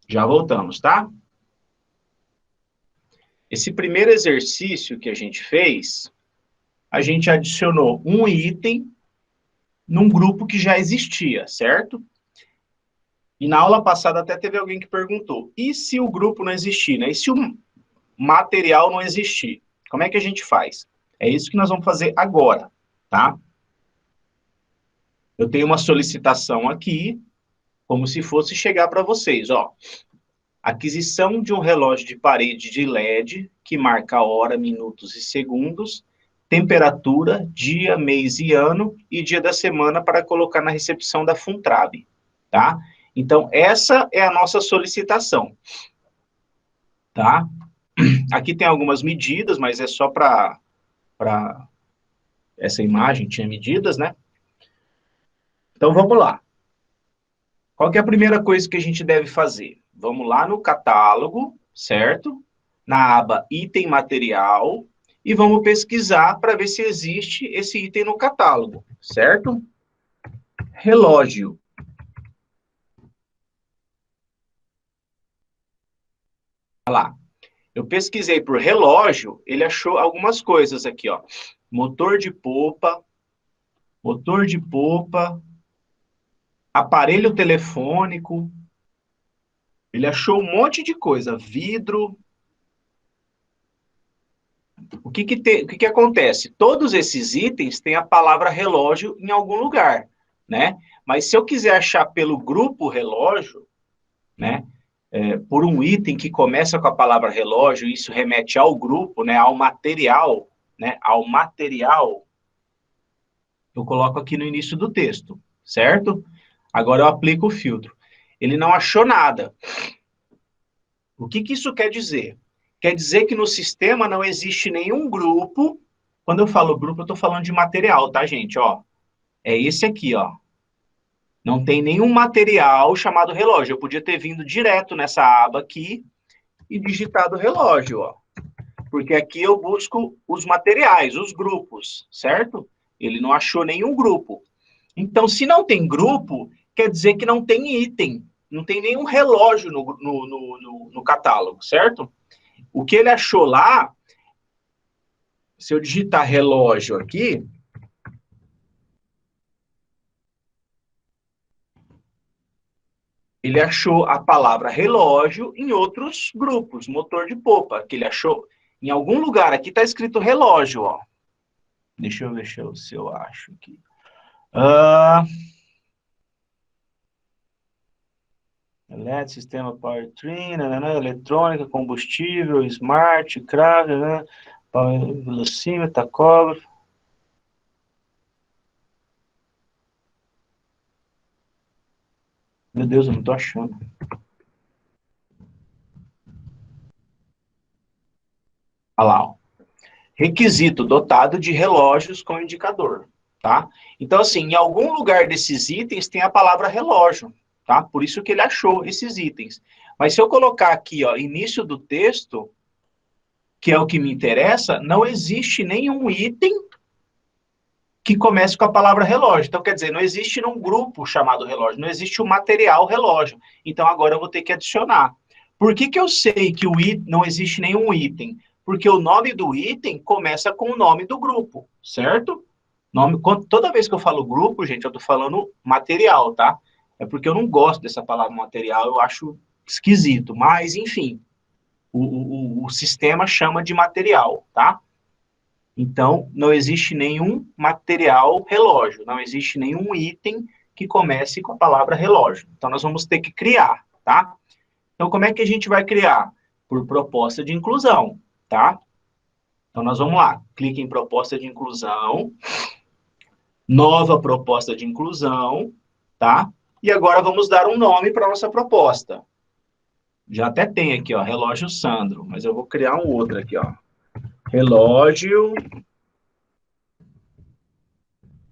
Já voltamos, tá? Esse primeiro exercício que a gente fez, a gente adicionou um item num grupo que já existia, certo? E na aula passada até teve alguém que perguntou, e se o grupo não existir, né? E se o material não existir? Como é que a gente faz? É isso que nós vamos fazer agora, tá? Eu tenho uma solicitação aqui, como se fosse chegar para vocês, ó. Aquisição de um relógio de parede de LED, que marca a hora, minutos e segundos, temperatura, dia, mês e ano, e dia da semana para colocar na recepção da Funtrab, tá? Então, essa é a nossa solicitação, tá? Aqui tem algumas medidas, mas é só para essa imagem, tinha medidas, né? Então, vamos lá. Qual que é a primeira coisa que a gente deve fazer? Vamos lá no catálogo, certo? Na aba item material, e vamos pesquisar para ver se existe esse item no catálogo, certo? Relógio. Olha lá. Eu pesquisei por relógio, ele achou algumas coisas aqui, ó. Motor de polpa, aparelho telefônico. Ele achou um monte de coisa, vidro. O que acontece? Todos esses itens têm a palavra relógio em algum lugar, né? Mas se eu quiser achar pelo grupo relógio, né? Por um item que começa com a palavra relógio, isso remete ao grupo, né? Ao material, né? Ao material, eu coloco aqui no início do texto, certo? Agora eu aplico o filtro. Ele não achou nada. O que isso quer dizer? Quer dizer que no sistema não existe nenhum grupo. Quando eu falo grupo, eu estou falando de material, tá, gente? Ó, é esse aqui, ó. Não tem nenhum material chamado relógio. Eu podia ter vindo direto nessa aba aqui e digitado relógio, ó. Porque aqui eu busco os materiais, os grupos, certo? Ele não achou nenhum grupo. Então, se não tem grupo, quer dizer que não tem item. Não tem nenhum relógio no catálogo, certo? O que ele achou lá, se eu digitar relógio aqui, ele achou a palavra relógio em outros grupos, motor de polpa, que ele achou em algum lugar. Aqui está escrito relógio, ó. Deixa eu ver se eu acho aqui. Elétrico, sistema powertrain, eletrônica, combustível, smart, crave, velocímetro, tacógrafo. Meu Deus, eu não estou achando. Olha lá, ó. Requisito dotado de relógios com indicador, tá? Então, assim, em algum lugar desses itens tem a palavra relógio, tá? Por isso que ele achou esses itens. Mas se eu colocar aqui, ó, início do texto, que é o que me interessa, não existe nenhum item que comece com a palavra relógio. Então, quer dizer, não existe num grupo chamado relógio, não existe o material relógio. Então, agora eu vou ter que adicionar. Por que que eu sei que não existe nenhum item? Porque o nome do item começa com o nome do grupo, certo? Toda vez que eu falo grupo, gente, eu estou falando material, tá? É porque eu não gosto dessa palavra material, eu acho esquisito. Mas, enfim, o sistema chama de material, tá? Então, não existe nenhum material relógio, não existe nenhum item que comece com a palavra relógio. Então, nós vamos ter que criar, tá? Então, como é que a gente vai criar? Por proposta de inclusão, tá? Então, nós vamos lá. Clique em proposta de inclusão. Nova proposta de inclusão, tá? E agora vamos dar um nome para a nossa proposta. Já até tem aqui, ó, relógio Sandro, mas eu vou criar um outro aqui, ó. Relógio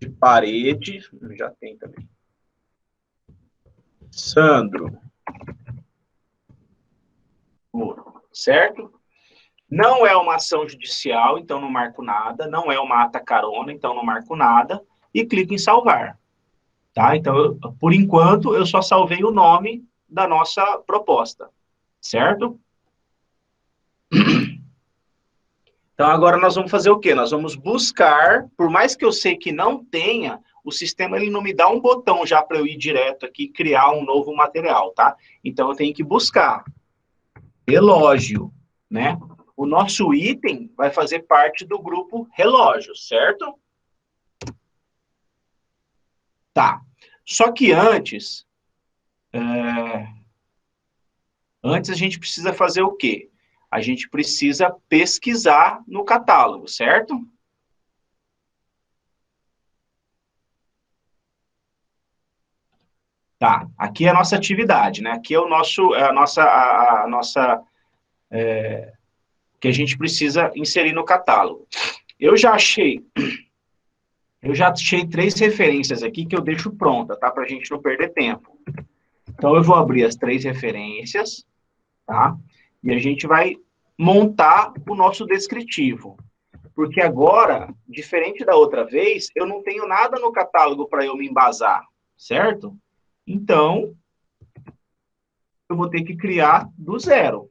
de parede, já tem também. Sandro. Certo? Não é uma ação judicial, então não marco nada. Não é uma ata carona, então não marco nada. E clico em salvar. Tá? Então, por enquanto, eu só salvei o nome da nossa proposta. Certo? Então, agora nós vamos fazer o quê? Nós vamos buscar, por mais que eu sei que não tenha, o sistema ele não me dá um botão já para eu ir direto aqui e criar um novo material, tá? Então, eu tenho que buscar. Relógio, né? O nosso item vai fazer parte do grupo relógio, certo? Tá. Só que antes a gente precisa fazer o quê? A gente precisa pesquisar no catálogo, certo? Tá. Aqui é a nossa atividade, né? Aqui é o nosso, a nossa que a gente precisa inserir no catálogo. Eu já achei 3 referências aqui que eu deixo pronta, tá? Para a gente não perder tempo. Então, eu vou abrir as 3 referências, tá? E a gente vai montar o nosso descritivo. Porque agora, diferente da outra vez, eu não tenho nada no catálogo para eu me embasar, certo? Então, eu vou ter que criar do zero,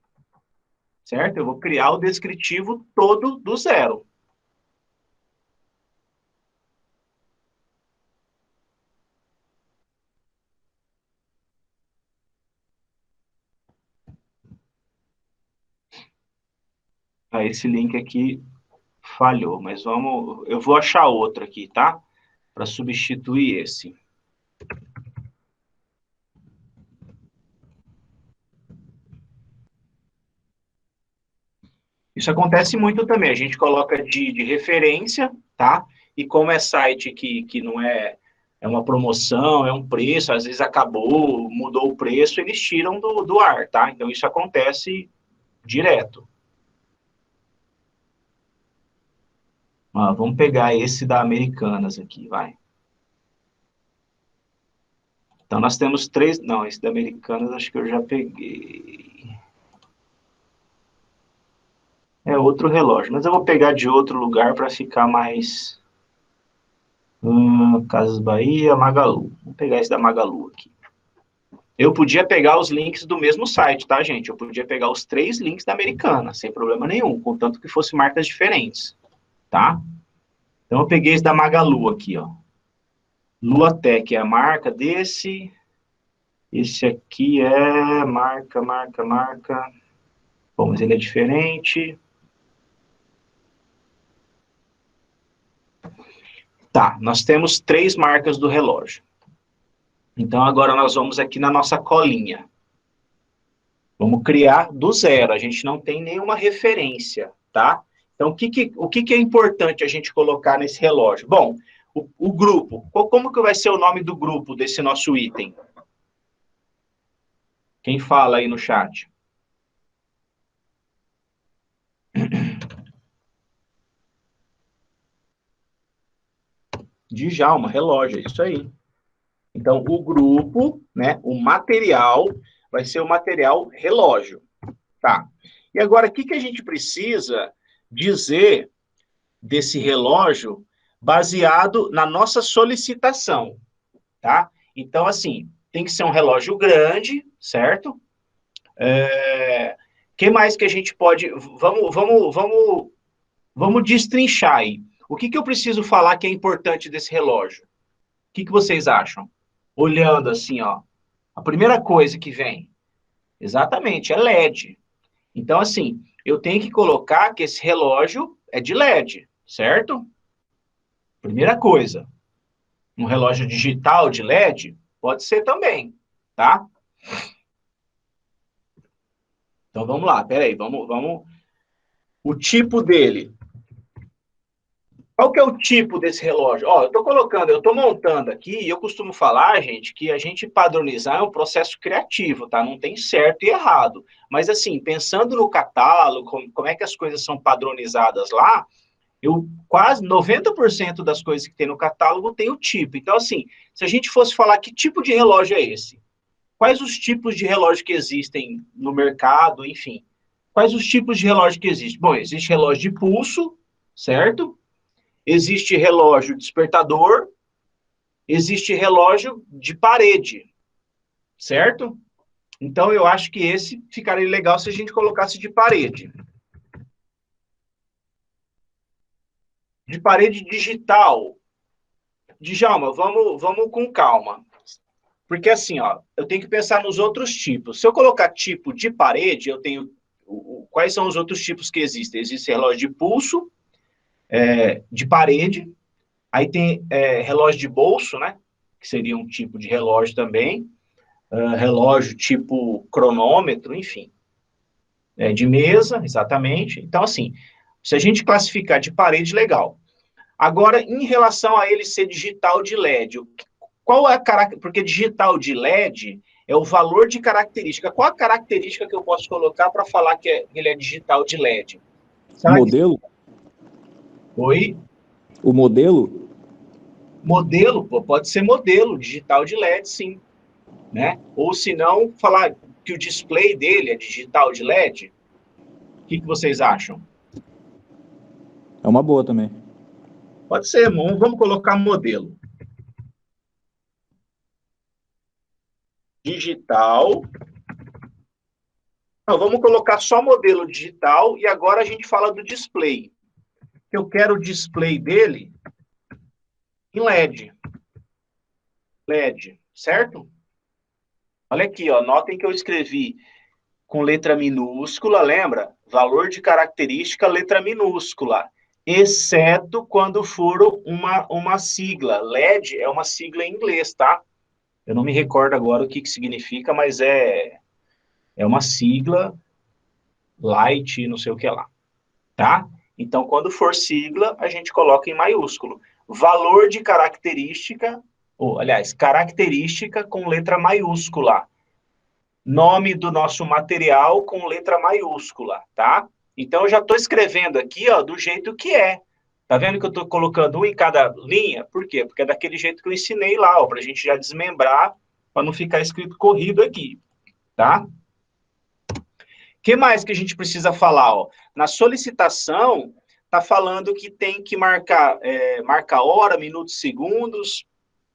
certo? Eu vou criar o descritivo todo do zero. Tá, esse link aqui falhou, mas eu vou achar outro aqui, tá? Para substituir esse. Isso acontece muito também. A gente coloca de referência, tá? E como é site que não é uma promoção, é um preço, às vezes acabou, mudou o preço, eles tiram do ar, tá? Então, isso acontece direto. Vamos pegar esse da Americanas aqui, vai. Então, nós temos 3... Não, esse da Americanas acho que eu já peguei. É outro relógio, mas eu vou pegar de outro lugar para ficar mais... Casas Bahia, Magalu. Vou pegar esse da Magalu aqui. Eu podia pegar os links do mesmo site, tá, gente? Eu podia pegar os 3 links da Americana, sem problema nenhum, contanto que fossem marcas diferentes, tá? Então, eu peguei esse da Magalu aqui, ó. Luatec é a marca desse. Esse aqui é marca. Bom, mas ele é diferente. Tá, nós temos 3 marcas do relógio. Então, agora nós vamos aqui na nossa colinha. Vamos criar do zero, a gente não tem nenhuma referência, tá? Então, o que é importante a gente colocar nesse relógio? Bom, o grupo, como que vai ser o nome do grupo desse nosso item? Quem fala aí no chat? Djalma, relógio, é isso aí. Então, o grupo, né, o material, vai ser o material relógio. Tá. E agora, o que a gente precisa dizer desse relógio baseado na nossa solicitação, tá? Então, assim, tem que ser um relógio grande, certo? Que mais que a gente pode... Vamos destrinchar aí. O que eu preciso falar que é importante desse relógio? O que vocês acham? Olhando assim, ó. A primeira coisa que vem, exatamente, é LED. Então, assim, eu tenho que colocar que esse relógio é de LED, certo? Primeira coisa. Um relógio digital de LED pode ser também, tá? Então, vamos lá, peraí, vamos... O tipo dele. Qual que é o tipo desse relógio? Ó, eu tô montando aqui, e eu costumo falar, gente, que a gente padronizar é um processo criativo, tá? Não tem certo e errado. Mas, assim, pensando no catálogo, como é que as coisas são padronizadas lá, quase 90% das coisas que tem no catálogo tem o tipo. Então, assim, se a gente fosse falar que tipo de relógio é esse? Quais os tipos de relógio que existem no mercado, enfim. Quais os tipos de relógio que existem? Bom, existe relógio de pulso, certo? Existe relógio despertador, existe relógio de parede, certo? Então, eu acho que esse ficaria legal se a gente colocasse de parede. De parede digital. Djalma, vamos com calma. Porque assim, ó, eu tenho que pensar nos outros tipos. Se eu colocar tipo de parede, eu tenho... Quais são os outros tipos que existem? Existe relógio de pulso, de parede, aí tem relógio de bolso, né? Que seria um tipo de relógio também. Relógio tipo cronômetro, enfim. De mesa, exatamente. Então, assim, se a gente classificar de parede, legal. Agora, em relação a ele ser digital de LED, qual é a característica? Porque digital de LED é o valor de característica. Qual a característica que eu posso colocar para falar que ele é digital de LED? Sabe? Modelo? Oi? O modelo? Modelo, pode ser modelo digital de LED, sim. Né? Ou se não, falar que o display dele é digital de LED. O que vocês acham? É uma boa também. Pode ser, vamos colocar modelo. Digital. Não, vamos colocar só modelo digital e agora a gente fala do display. Eu quero o display dele em LED. LED, certo? Olha aqui, ó, notem que eu escrevi com letra minúscula, lembra? Valor de característica, letra minúscula. Exceto quando for uma sigla. LED é uma sigla em inglês, tá? Eu não me recordo agora o que significa, mas é uma sigla, light, não sei o que lá, tá? Então, quando for sigla, a gente coloca em maiúsculo. Valor de característica, ou, aliás, característica com letra maiúscula. Nome do nosso material com letra maiúscula, tá? Então, eu já estou escrevendo aqui, ó, do jeito que é. Tá vendo que eu estou colocando um em cada linha? Por quê? Porque é daquele jeito que eu ensinei lá, ó, para a gente já desmembrar, para não ficar escrito corrido aqui, tá? O que mais que a gente precisa falar? Ó? Na solicitação, está falando que tem que marcar hora, minutos, segundos,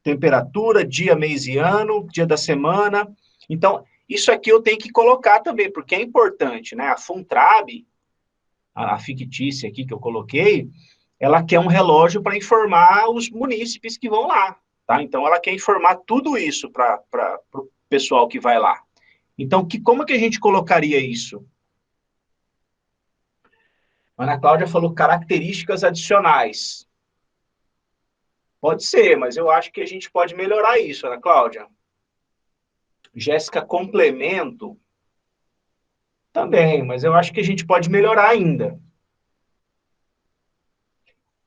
temperatura, dia, mês e ano, dia da semana. Então, isso aqui eu tenho que colocar também, porque é importante, né? A Funtrab, a fictícia aqui que eu coloquei, ela quer um relógio para informar os munícipes que vão lá, tá? Então, ela quer informar tudo isso para o pessoal que vai lá. Então, como que a gente colocaria isso? Ana Cláudia falou características adicionais. Pode ser, mas eu acho que a gente pode melhorar isso, Ana Cláudia. Jéssica, complemento. Também, mas eu acho que a gente pode melhorar ainda.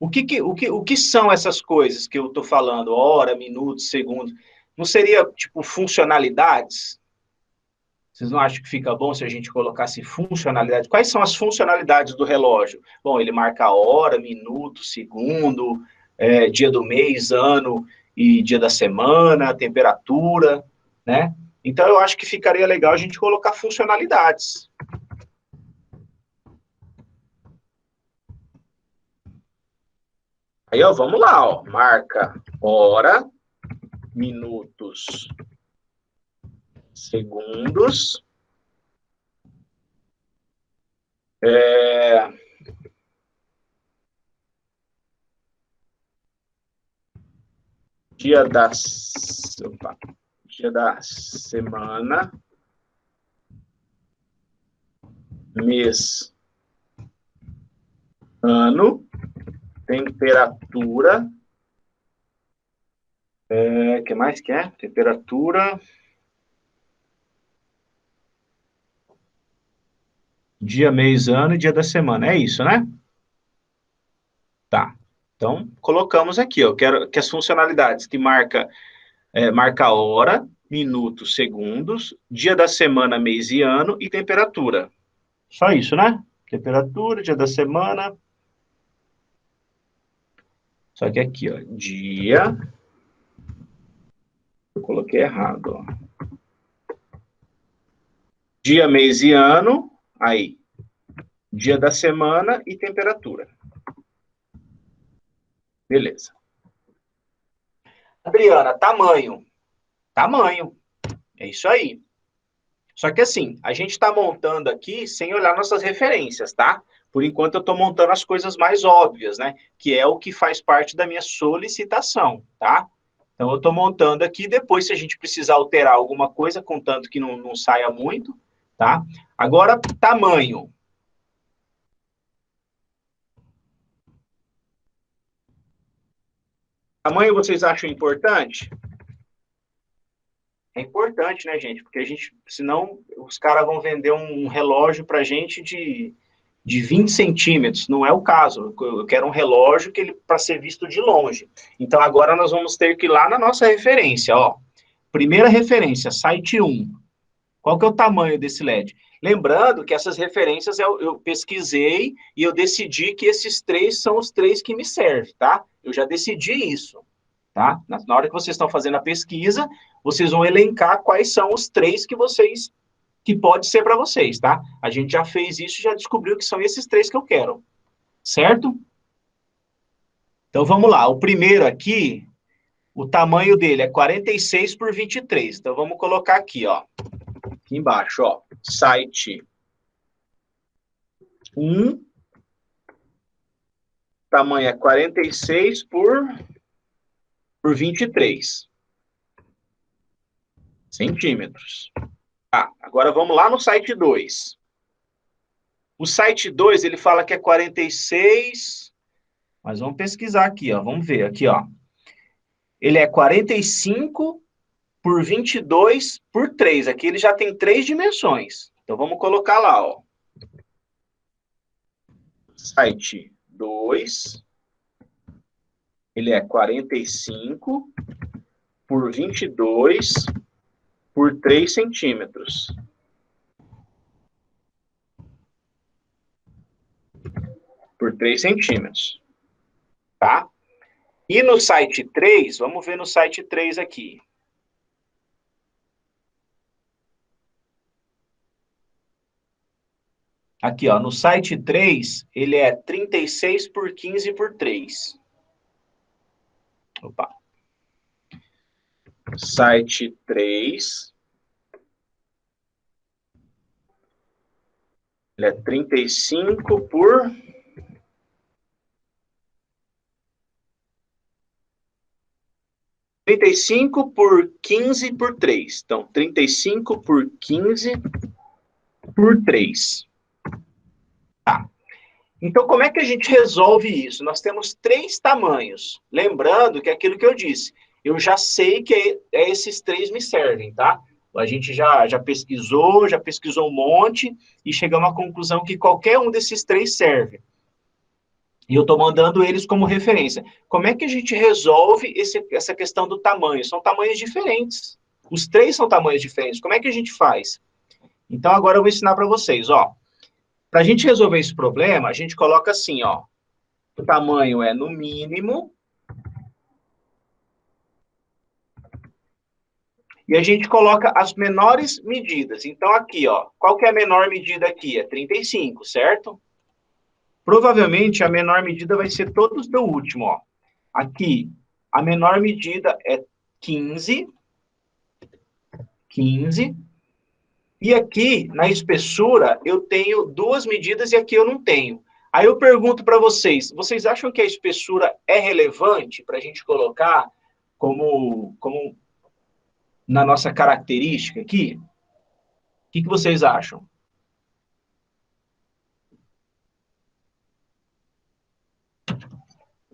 O que são essas coisas que eu estou falando? Hora, minuto, segundo. Não seria, tipo, funcionalidades? Vocês não acham que fica bom se a gente colocasse funcionalidades? Quais são as funcionalidades do relógio? Bom, ele marca hora, minuto, segundo, dia do mês, ano e dia da semana, temperatura, né? Então, eu acho que ficaria legal a gente colocar funcionalidades. Aí, ó, vamos lá, ó. Marca hora, minutos, segundos. Dia da semana, mês, ano, temperatura, que mais que é? Temperatura, dia, mês, ano e dia da semana, é isso, né? Tá, então colocamos aqui, eu quero que as funcionalidades que marca a hora, minutos, segundos, dia da semana, mês e ano e temperatura. Só isso, né? Temperatura, dia da semana. Só que aqui, ó, dia. Eu coloquei errado, ó. Dia, mês e ano. Aí. Dia da semana e temperatura. Beleza. Adriana, tamanho. Tamanho. É isso aí. Só que assim, a gente está montando aqui sem olhar nossas referências, tá? Por enquanto eu estou montando as coisas mais óbvias, né? Que é o que faz parte da minha solicitação, tá? Então eu estou montando aqui, depois se a gente precisar alterar alguma coisa, contanto que não saia muito, tá? Agora, tamanho. Tamanho vocês acham importante? É importante, né, gente? Porque a gente, senão, os caras vão vender um relógio para a gente de 20 centímetros. Não é o caso. Eu quero um relógio para ser visto de longe. Então, agora nós vamos ter que ir lá na nossa referência, ó. Primeira referência, site 1. Qual que é o tamanho desse LED? Lembrando que essas referências eu pesquisei e eu decidi que esses 3 são os 3 que me servem, tá? Eu já decidi isso. Tá? Na hora que vocês estão fazendo a pesquisa, vocês vão elencar quais são os 3 que pode ser para vocês, tá? A gente já fez isso e já descobriu que são esses 3 que eu quero, certo? Então, vamos lá. O primeiro aqui, o tamanho dele é 46 por 23. Então, vamos colocar aqui, ó. Aqui embaixo, ó. Site 1. Tamanho é 46 por 23 centímetros. Tá, agora vamos lá no site 2. O site 2, ele fala que é 46, mas vamos pesquisar aqui, ó, vamos ver aqui, ó. Ele é 45 por 22 por 3. Aqui ele já tem 3 dimensões. Então vamos colocar lá, ó. Site 2, ele é 45 por 22 por 3 centímetros. Por 3 centímetros. Tá? E no site 3, vamos ver no site 3 aqui. Aqui, ó, no site 3, ele é 36 por 15 por 3. Opa. Site 3. Ele é 35 por... 35 por 15 por 3. Então, 35 por 15 por 3. Tá. Então, como é que a gente resolve isso? Nós temos 3 tamanhos. Lembrando que é aquilo que eu disse. Eu já sei que esses 3 me servem, tá? A gente já pesquisou um monte e chegamos à conclusão que qualquer um desses 3 serve. E eu estou mandando eles como referência. Como é que a gente resolve essa questão do tamanho? São tamanhos diferentes. Os 3 são tamanhos diferentes. Como é que a gente faz? Então, agora eu vou ensinar para vocês, ó. Para a gente resolver esse problema, a gente coloca assim, ó. O tamanho é no mínimo e a gente coloca as menores medidas. Então, aqui, ó, qual que é a menor medida aqui? É 35, certo? Provavelmente, a menor medida vai ser todos do último, ó. Aqui, a menor medida é 15, e aqui, na espessura, eu tenho 2 medidas e aqui eu não tenho. Aí eu pergunto para vocês, vocês acham que a espessura é relevante para a gente colocar como na nossa característica aqui? O que vocês acham?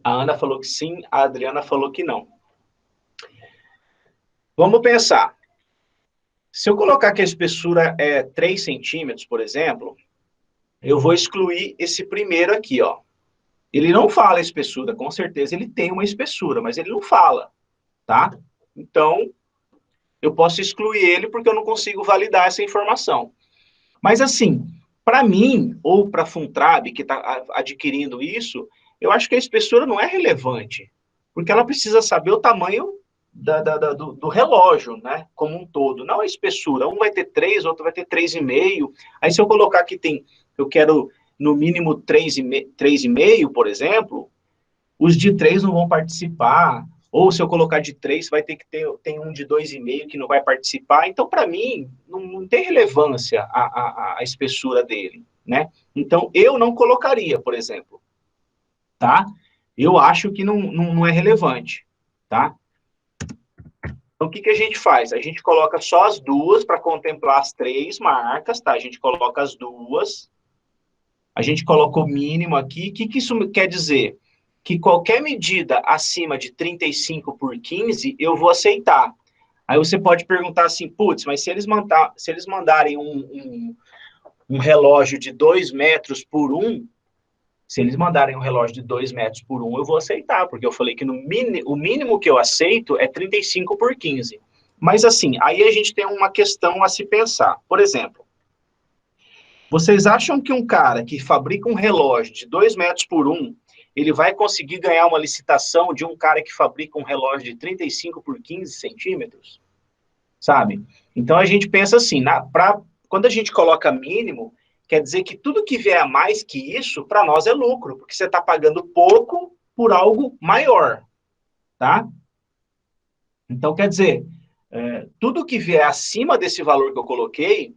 A Ana falou que sim, a Adriana falou que não. Vamos pensar. Se eu colocar que a espessura é 3 centímetros, por exemplo, eu vou excluir esse primeiro aqui, ó. Ele não fala espessura, com certeza ele tem uma espessura, mas ele não fala, tá? Então, eu posso excluir ele porque eu não consigo validar essa informação. Mas assim, para mim, ou para a Funtrab, que está adquirindo isso, eu acho que a espessura não é relevante, porque ela precisa saber o tamanho do relógio, né, como um todo, não a espessura. Um vai ter 3, outro vai ter 3,5. Aí se eu colocar que eu quero no mínimo 3,5, por exemplo, os de 3 não vão participar, ou se eu colocar de 3, vai ter que ter um de 2,5 que não vai participar. Então, para mim, não tem relevância a espessura dele, né? Então, eu não colocaria, por exemplo, tá? Eu acho que não é relevante, tá? Então, o que a gente faz? A gente coloca só as 2 para contemplar as 3 marcas, tá? A gente coloca as 2, a gente coloca o mínimo aqui. O que isso quer dizer? Que qualquer medida acima de 35 por 15, eu vou aceitar. Aí você pode perguntar assim, putz, mas se eles mandarem um relógio de 2 metros por 1, se eles mandarem um relógio de 2 metros por 1, eu vou aceitar, porque eu falei que o mínimo que eu aceito é 35 por 15. Mas assim, aí a gente tem uma questão a se pensar. Por exemplo, vocês acham que um cara que fabrica um relógio de 2 metros por 1, ele vai conseguir ganhar uma licitação de um cara que fabrica um relógio de 35 por 15 centímetros? Sabe? Então, a gente pensa assim, quando a gente coloca mínimo, quer dizer que tudo que vier a mais que isso, para nós é lucro, porque você está pagando pouco por algo maior, tá? Então, quer dizer, tudo que vier acima desse valor que eu coloquei,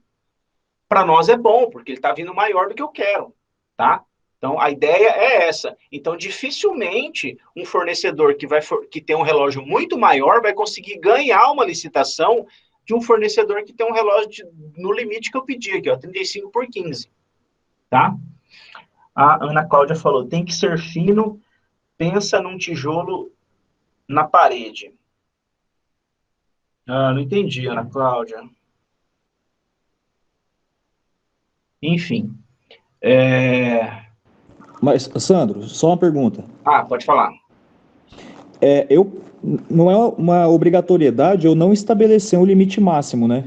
para nós é bom, porque ele está vindo maior do que eu quero, tá? Então, a ideia é essa. Então, dificilmente um fornecedor que tem um relógio muito maior vai conseguir ganhar uma licitação de um fornecedor que tem um relógio no limite que eu pedi aqui, ó, 35 por 15, tá? A Ana Cláudia falou, tem que ser fino, pensa num tijolo na parede. Ah, não entendi, Ana Cláudia. Enfim. Mas, Sandro, só uma pergunta. Ah, pode falar. Não é uma obrigatoriedade eu não estabelecer um limite máximo, né?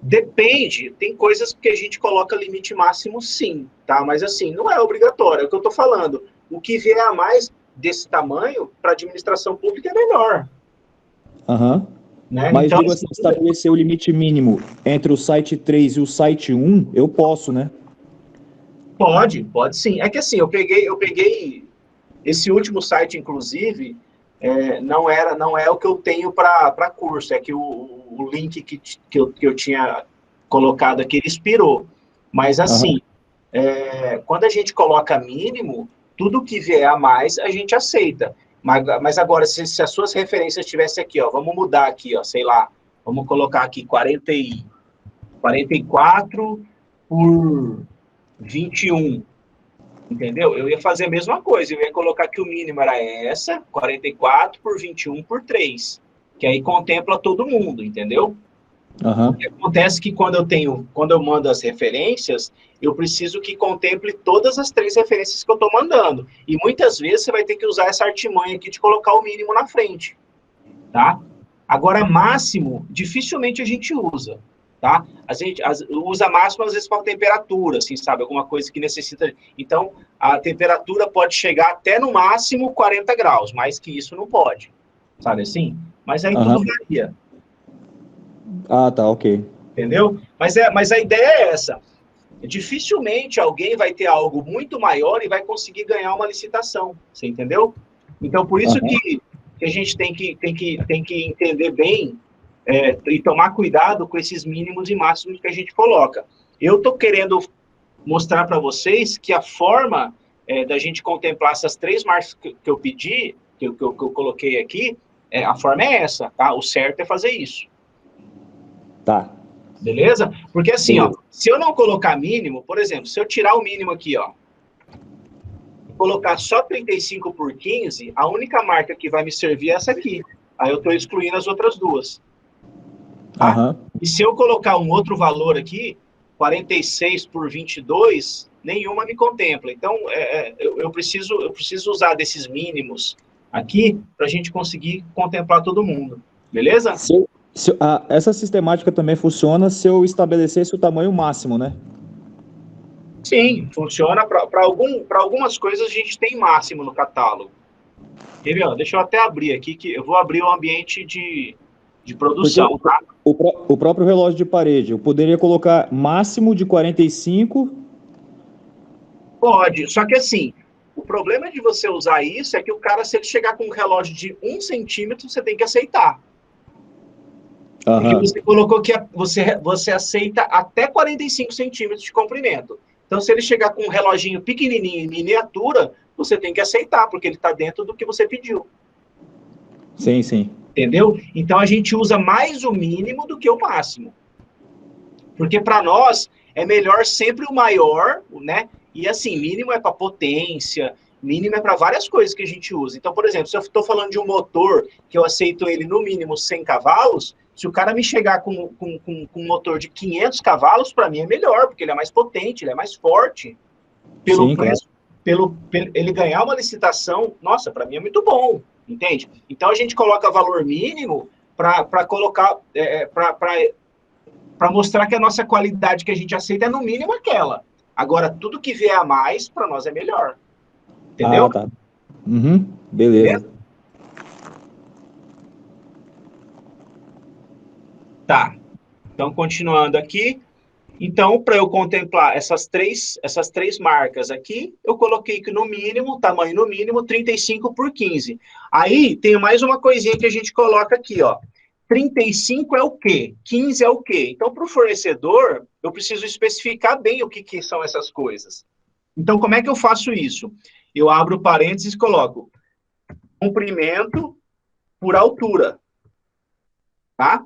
Depende, tem coisas que a gente coloca limite máximo sim, tá? Mas assim, não é obrigatório, é o que eu tô falando. O que vier a mais desse tamanho, para administração pública é melhor. Aham. Né? Mas então, digo assim, estabelecer o limite mínimo entre o site 3 e o site 1, eu posso, né? Pode sim. É que assim, eu peguei esse último site, inclusive, não é o que eu tenho para curso, é que o link que eu tinha colocado aqui, ele expirou. Mas assim, quando a gente coloca mínimo, tudo que vier a mais, a gente aceita. Mas agora, se as suas referências estivessem aqui, ó, vamos mudar aqui, ó, sei lá, vamos colocar aqui 44 por 21, entendeu? Eu ia fazer a mesma coisa, eu ia colocar que o mínimo era 44 por 21 por 3, que aí contempla todo mundo, entendeu? O que acontece é que quando eu mando as referências, eu preciso que contemple todas as 3 referências que eu estou mandando. E muitas vezes você vai ter que usar essa artimanha aqui de colocar o mínimo na frente, tá? Agora, máximo, dificilmente a gente usa, tá? A gente usa máximo, às vezes, para temperatura, assim, sabe? Alguma coisa que necessita... Então, a temperatura pode chegar até, no máximo, 40 graus, mais que isso não pode, sabe assim? Mas aí tudo varia. Ah, tá, ok. Entendeu? Mas a ideia é essa. Dificilmente alguém vai ter algo muito maior e vai conseguir ganhar uma licitação. Você entendeu? Então, por isso que a gente tem que entender bem e tomar cuidado com esses mínimos e máximos que a gente coloca. Eu estou querendo mostrar para vocês que a forma da gente contemplar essas 3 marcas que eu pedi, que eu coloquei aqui, a forma é essa, tá? O certo é fazer isso. Tá. Beleza? Porque assim, ó, se eu não colocar mínimo, por exemplo, se eu tirar o mínimo aqui, ó, e colocar só 35 por 15, a única marca que vai me servir é essa aqui. Aí eu estou excluindo as outras duas. Tá? E se eu colocar um outro valor aqui, 46 por 22, nenhuma me contempla. Então, eu preciso usar desses mínimos aqui para a gente conseguir contemplar todo mundo. Beleza? Essa sistemática também funciona se eu estabelecesse o tamanho máximo, né? Sim, funciona. Para algumas coisas a gente tem máximo no catálogo. Quer ver? Deixa eu até abrir aqui, que eu vou abrir o ambiente de produção. Tá? O próprio relógio de parede, eu poderia colocar máximo de 45? Pode, só que assim, o problema de você usar isso é que o cara, se ele chegar com um relógio de 1 centímetro, você tem que aceitar. Porque você colocou que você aceita até 45 centímetros de comprimento. Então, se ele chegar com um reloginho pequenininho em miniatura, você tem que aceitar, porque ele está dentro do que você pediu. Sim, sim. Entendeu? Então, a gente usa mais o mínimo do que o máximo. Porque, para nós, é melhor sempre o maior, né? E, assim, mínimo é para potência, mínimo é para várias coisas que a gente usa. Então, por exemplo, se eu estou falando de um motor que eu aceito ele no mínimo 100 cavalos, se o cara me chegar com um motor de 500 cavalos, para mim é melhor, porque ele é mais potente, ele é mais forte. Pelo Sim, preço, pelo ele ganhar uma licitação, nossa, para mim é muito bom, entende? Então, a gente coloca valor mínimo para colocar, para mostrar que a nossa qualidade que a gente aceita é no mínimo aquela. Agora, tudo que vier a mais, para nós é melhor. Entendeu? Ah, tá. Beleza. Tá. Então, continuando aqui. Então, para eu contemplar essas três marcas aqui, eu coloquei que no mínimo, tamanho no mínimo, 35 por 15. Aí, tem mais uma coisinha que a gente coloca aqui, ó. 35 é o quê? 15 é o quê? Então, para o fornecedor, eu preciso especificar bem o que são essas coisas. Então, como é que eu faço isso? Eu abro parênteses e coloco comprimento por altura, tá?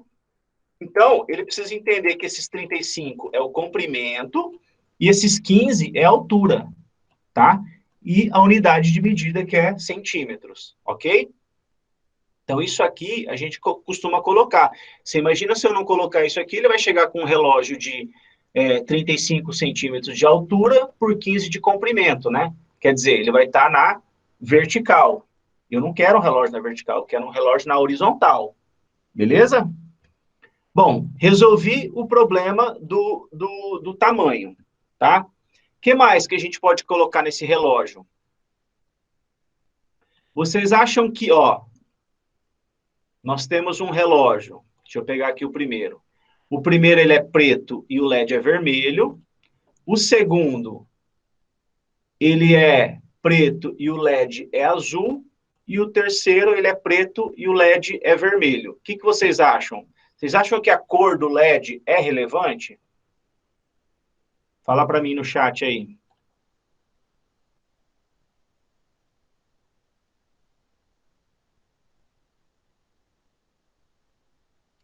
Então, ele precisa entender que esses 35 é o comprimento e esses 15 é a altura, tá? E a unidade de medida que é centímetros, ok? Então, isso aqui a gente costuma colocar. Você imagina se eu não colocar isso aqui, ele vai chegar com um relógio de 35 centímetros de altura por 15 de comprimento, né? Quer dizer, ele vai estar na vertical. Eu não quero um relógio na vertical, eu quero um relógio na horizontal. Beleza? Bom, resolvi o problema do tamanho, tá? O que mais que a gente pode colocar nesse relógio? Vocês acham que, ó, nós temos um relógio. Deixa eu pegar aqui o primeiro. O primeiro, ele é preto e o LED é vermelho. O segundo, ele é preto e o LED é azul. E o terceiro, ele é preto e o LED é vermelho. O que vocês acham? Vocês acham que a cor do LED é relevante? Fala para mim no chat aí.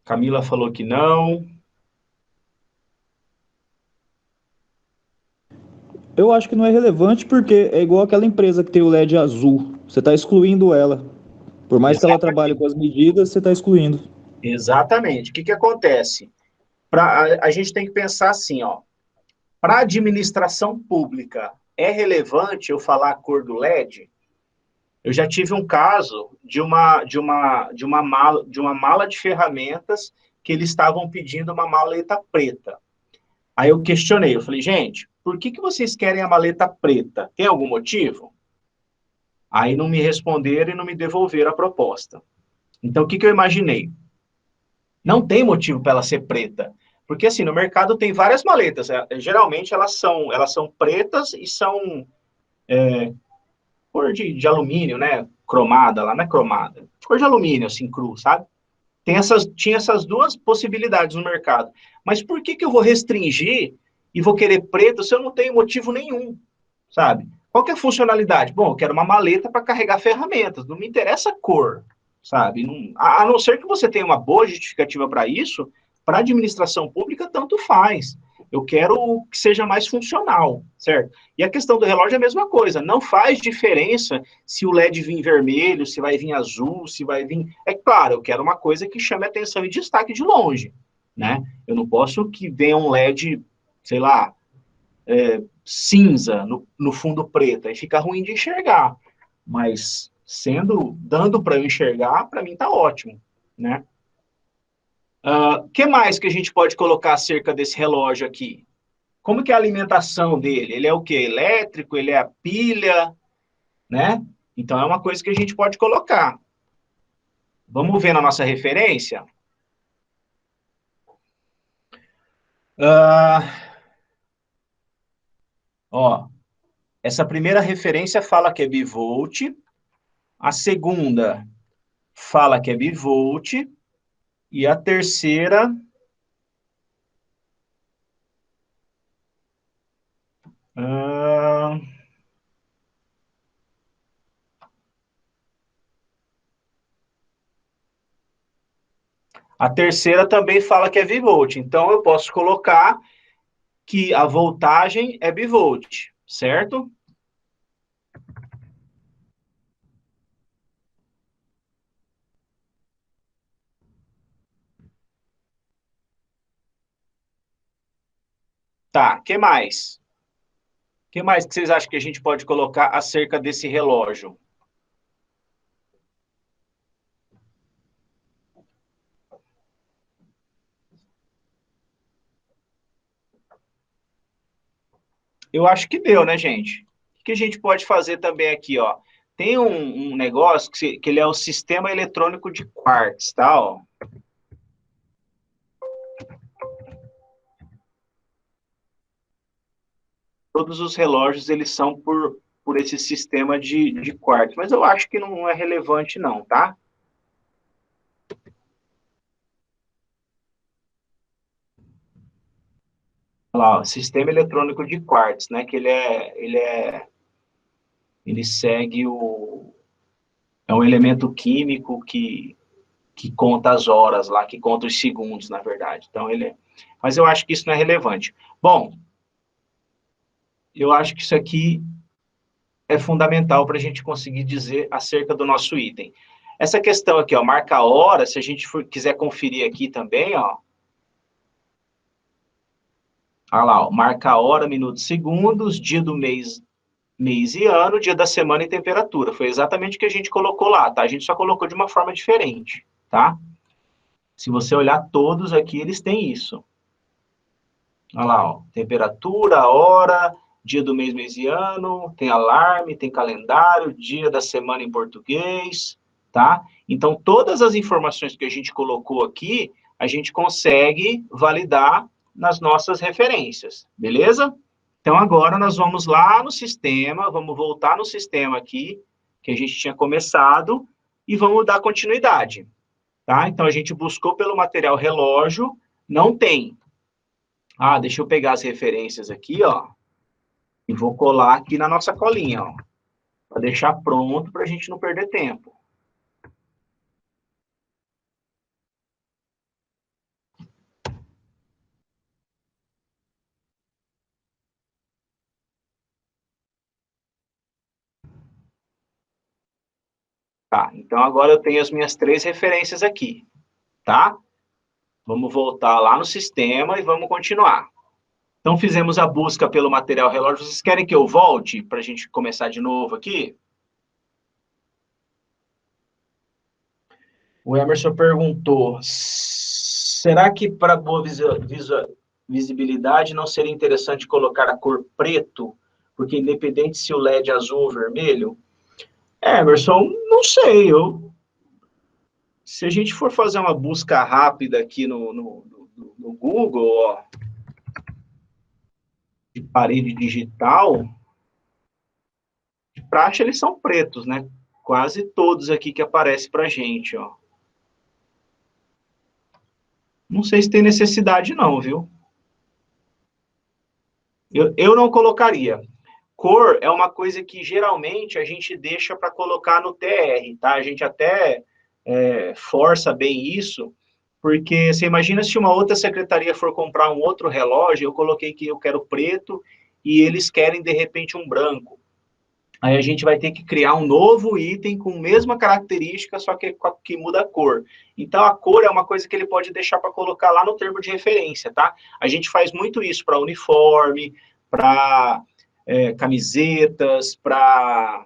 Camila falou que não. Eu acho que não é relevante porque é igual aquela empresa que tem o LED azul. Você está excluindo ela. Por mais que ela trabalhe com as medidas, você está excluindo. Exatamente. O que acontece? A gente tem que pensar assim, ó. Para a administração pública, é relevante eu falar a cor do LED? Eu já tive um caso de uma mala de ferramentas que eles estavam pedindo uma maleta preta. Aí eu questionei, eu falei, gente, por que vocês querem a maleta preta? Tem algum motivo? Aí não me responderam e não me devolveram a proposta. Então, o que eu imaginei? Não tem motivo para ela ser preta. Porque, assim, no mercado tem várias maletas. Geralmente, elas são pretas e são cor de alumínio, né? Cromada, lá não é cromada. Cor de alumínio, assim, cru, sabe? Tinha essas duas possibilidades no mercado. Mas por que eu vou restringir e vou querer preto se eu não tenho motivo nenhum, sabe? Qual que é a funcionalidade? Bom, eu quero uma maleta para carregar ferramentas, não me interessa a cor, sabe? A não ser que você tenha uma boa justificativa para isso, para a administração pública, tanto faz. Eu quero que seja mais funcional, certo? E a questão do relógio é a mesma coisa. Não faz diferença se o LED vir vermelho, se vai vir azul, se vai vir... É claro, eu quero uma coisa que chame atenção e destaque de longe, né? Eu não posso que venha um LED, sei lá, cinza no fundo preto, aí fica ruim de enxergar. Mas dando para eu enxergar, para mim tá ótimo, né? Que mais que a gente pode colocar acerca desse relógio aqui? Como que é a alimentação dele? Ele é o quê? Elétrico? Ele é a pilha? Né? Então, é uma coisa que a gente pode colocar. Vamos ver na nossa referência? Essa primeira referência fala que é bivolt, a segunda fala que é bivolt, e a terceira... A terceira também fala que é bivolt. Então, eu posso colocar que a voltagem é bivolt, certo? Tá, o que mais? O que mais que vocês acham que a gente pode colocar acerca desse relógio? Eu acho que deu, né, gente? O que a gente pode fazer também aqui, ó? Tem um negócio que ele é o sistema eletrônico de quartz, tá? Ó. Todos os relógios, eles são por esse sistema de quartz, mas eu acho que não é relevante não, tá? Olha lá, ó, sistema eletrônico de quartz, né? Que ele segue é um elemento químico que conta as horas lá, que conta os segundos, na verdade. Então, mas eu acho que isso não é relevante. Bom, eu acho que isso aqui é fundamental para a gente conseguir dizer acerca do nosso item. Essa questão aqui, ó, marca a hora, se a gente quiser conferir aqui também, ó. Olha lá, ó, marca a hora, minutos, segundos, dia do mês e ano, dia da semana e temperatura. Foi exatamente o que a gente colocou lá, tá? A gente só colocou de uma forma diferente, tá? Se você olhar todos aqui, eles têm isso. Olha lá, ó, temperatura, hora, dia do mês e ano, tem alarme, tem calendário, dia da semana em português, tá? Então, todas as informações que a gente colocou aqui, a gente consegue validar nas nossas referências, beleza? Então, agora nós vamos lá no sistema, vamos voltar no sistema aqui, que a gente tinha começado, e vamos dar continuidade, tá? Então, a gente buscou pelo material relógio, não tem. Deixa eu pegar as referências aqui, ó, e vou colar aqui na nossa colinha, ó, para deixar pronto para a gente não perder tempo. Tá, então agora eu tenho as minhas 3 referências aqui, tá? Vamos voltar lá no sistema e vamos continuar. Então, fizemos a busca pelo material relógio. Vocês querem que eu volte para a gente começar de novo aqui? O Emerson perguntou, será que para boa visibilidade não seria interessante colocar a cor preto? Porque independente se o LED é azul ou vermelho... Emerson, não sei, Se a gente for fazer uma busca rápida aqui no Google, ó, de parede digital, de praxe eles são pretos, né? Quase todos aqui que aparecem pra gente, ó. Não sei se tem necessidade não, viu? Eu não colocaria. Cor é uma coisa que geralmente a gente deixa para colocar no TR, tá? A gente até força bem isso, porque você imagina se uma outra secretaria for comprar um outro relógio, eu coloquei que eu quero preto e eles querem, de repente, um branco. Aí a gente vai ter que criar um novo item com a mesma característica, só que muda a cor. Então, a cor é uma coisa que ele pode deixar para colocar lá no termo de referência, tá? A gente faz muito isso para uniforme, para camisetas, para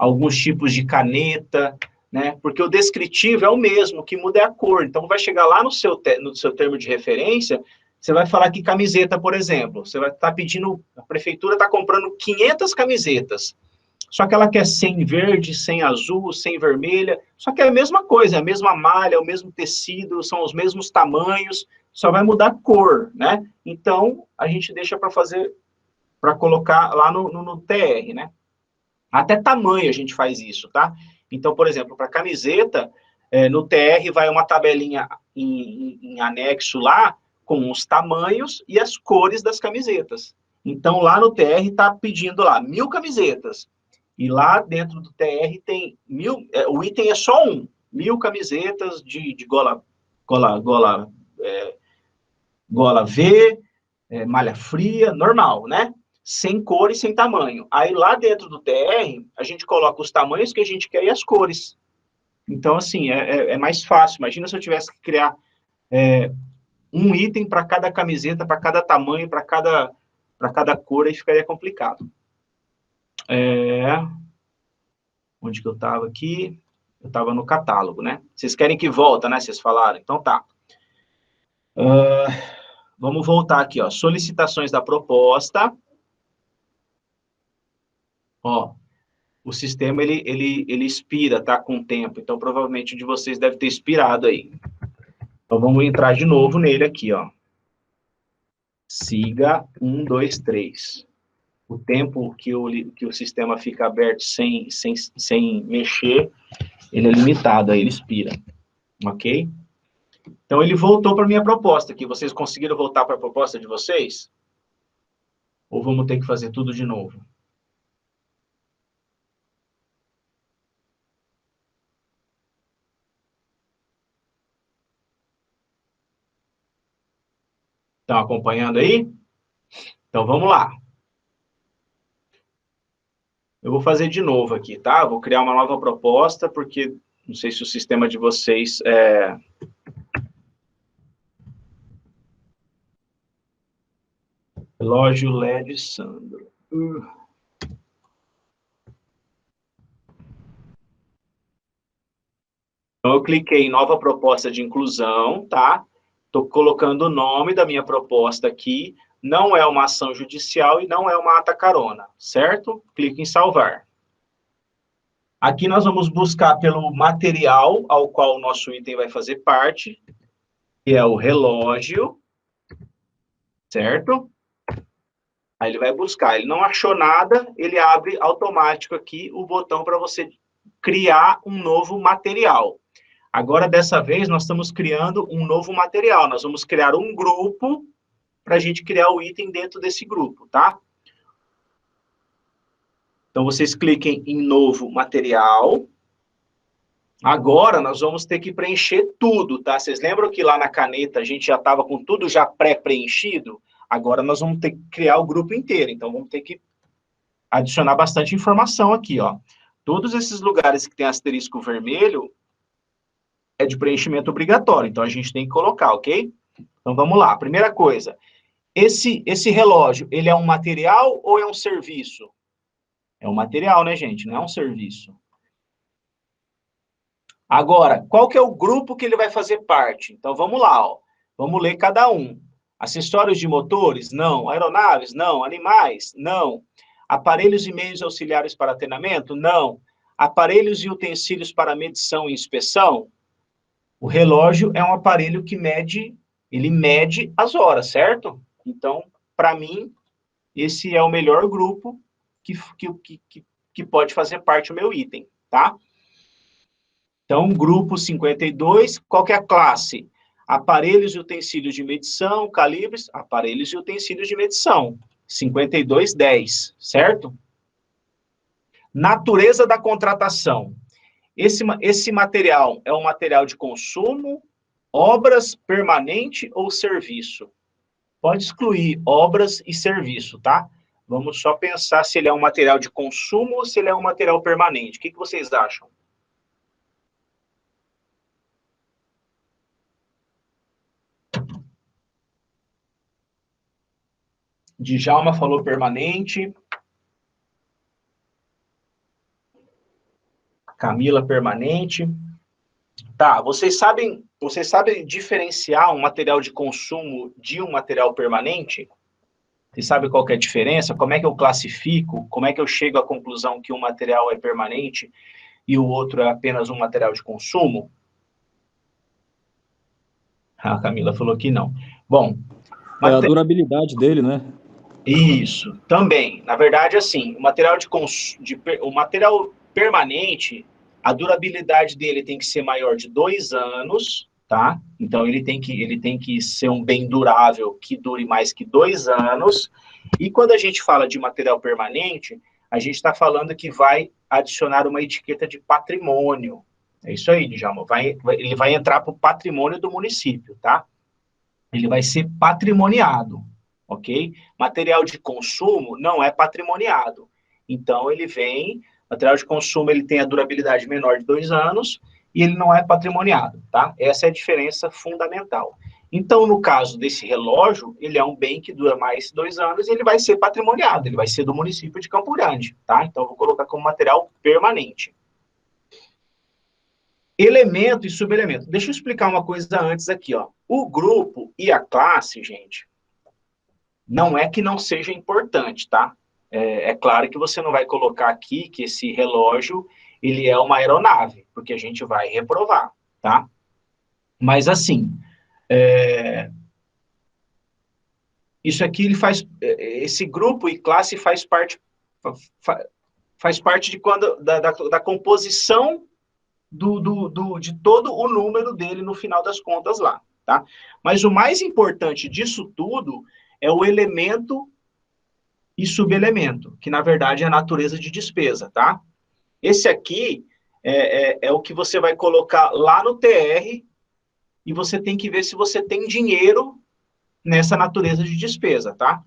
alguns tipos de caneta, né? Porque o descritivo é o mesmo, o que muda é a cor. Então, vai chegar lá no seu termo de referência, você vai falar que camiseta, por exemplo, você vai estar pedindo, a prefeitura está comprando 500 camisetas, só que ela quer 100 verde, 100 azul, 100 vermelha, só que é a mesma coisa, é a mesma malha, é o mesmo tecido, são os mesmos tamanhos, só vai mudar a cor, né? Então, a gente deixa para fazer, para colocar lá no TR, né? Até tamanho a gente faz isso, tá? Então, por exemplo, para camiseta, no TR vai uma tabelinha em anexo lá, com os tamanhos e as cores das camisetas. Então, lá no TR está pedindo lá 1000 camisetas. E lá dentro do TR tem 1000, o item é só 1000 camisetas de gola V, malha fria, normal, né? Sem cor e sem tamanho. Aí lá dentro do TR, a gente coloca os tamanhos que a gente quer e as cores. Então, assim, é mais fácil. Imagina se eu tivesse que criar um item para cada camiseta, para cada tamanho, para cada cor, aí ficaria complicado. Onde que eu estava aqui? Eu estava no catálogo, né? Vocês querem que volta, né? Vocês falaram? Então tá. Vamos voltar aqui, ó. Solicitações da proposta. Ó, o sistema, ele expira, tá? Com o tempo. Então, provavelmente, de vocês deve ter expirado aí. Então, vamos entrar de novo nele aqui, ó. Siga 1, 2, 3. O tempo que o sistema fica aberto sem mexer, ele é limitado, aí ele expira. Ok? Então, ele voltou para a minha proposta aqui. Vocês conseguiram voltar para a proposta de vocês? Ou vamos ter que fazer tudo de novo? Estão acompanhando aí? Então, vamos lá. Eu vou fazer de novo aqui, tá? Vou criar uma nova proposta, porque não sei se o sistema de vocês Relógio LED Sandro. Então, eu cliquei em nova proposta de inclusão, tá? Estou colocando o nome da minha proposta aqui. Não é uma ação judicial e não é uma ata carona, certo? Clique em salvar. Aqui nós vamos buscar pelo material ao qual o nosso item vai fazer parte, que é o relógio, certo? Aí ele vai buscar. Ele não achou nada, ele abre automático aqui o botão para você criar um novo material. Agora, dessa vez, nós estamos criando um novo material. Nós vamos criar um grupo para a gente criar o item dentro desse grupo, tá? Então, vocês cliquem em novo material. Agora, nós vamos ter que preencher tudo, tá? Vocês lembram que lá na caneta a gente já estava com tudo já pré-preenchido? Agora, nós vamos ter que criar o grupo inteiro. Então, vamos ter que adicionar bastante informação aqui, ó. Todos esses lugares que tem asterisco vermelho é de preenchimento obrigatório. Então, a gente tem que colocar, ok? Então, vamos lá. Primeira coisa. Esse relógio, ele é um material ou é um serviço? É um material, né, gente? Não é um serviço. Agora, qual que é o grupo que ele vai fazer parte? Então, vamos lá, ó. Vamos ler cada um. Acessórios de motores? Não. Aeronaves? Não. Animais? Não. Aparelhos e meios auxiliares para treinamento? Não. Aparelhos e utensílios para medição e inspeção. O relógio é um aparelho que ele mede as horas, certo? Então, para mim, esse é o melhor grupo que pode fazer parte do meu item, tá? Então, grupo 52, qual que é a classe? Aparelhos e utensílios de medição, calibres, aparelhos e utensílios de medição. 5210, certo? Natureza da contratação. Esse material é um material de consumo, obras, permanente ou serviço? Pode excluir obras e serviço, tá? Vamos só pensar se ele é um material de consumo ou se ele é um material permanente. O que vocês acham? Djalma falou permanente. Camila, permanente. Tá, vocês sabem diferenciar um material de consumo de um material permanente? Vocês sabem qual que é a diferença? Como é que eu classifico? Como é que eu chego à conclusão que um material é permanente e o outro é apenas um material de consumo? A Camila falou que não. Bom... É a durabilidade dele, né? Isso, também. Na verdade, assim, o material o material permanente, a durabilidade dele tem que ser maior de 2 anos, tá? Então, ele tem que ser um bem durável, que dure mais que 2 anos. E quando a gente fala de material permanente, a gente está falando que vai adicionar uma etiqueta de patrimônio. É isso aí, Djalma. Ele vai entrar para o patrimônio do município, tá? Ele vai ser patrimoniado. Ok? Material de consumo não é patrimoniado. Então, material de consumo, ele tem a durabilidade menor de 2 anos e ele não é patrimoniado, tá? Essa é a diferença fundamental. Então, no caso desse relógio, ele é um bem que dura mais de 2 anos e ele vai ser patrimoniado, ele vai ser do município de Campo Grande, tá? Então, eu vou colocar como material permanente. Elemento e subelemento. Deixa eu explicar uma coisa antes aqui, ó. O grupo e a classe, gente, não é que não seja importante, tá? É claro que você não vai colocar aqui que esse relógio, ele é uma aeronave, porque a gente vai reprovar, tá? Mas, assim, isso aqui, esse grupo e classe faz parte de da composição de todo o número dele no final das contas lá, tá? Mas o mais importante disso tudo é o elemento e subelemento, que na verdade é a natureza de despesa, tá? Esse aqui é o que você vai colocar lá no TR e você tem que ver se você tem dinheiro nessa natureza de despesa, tá?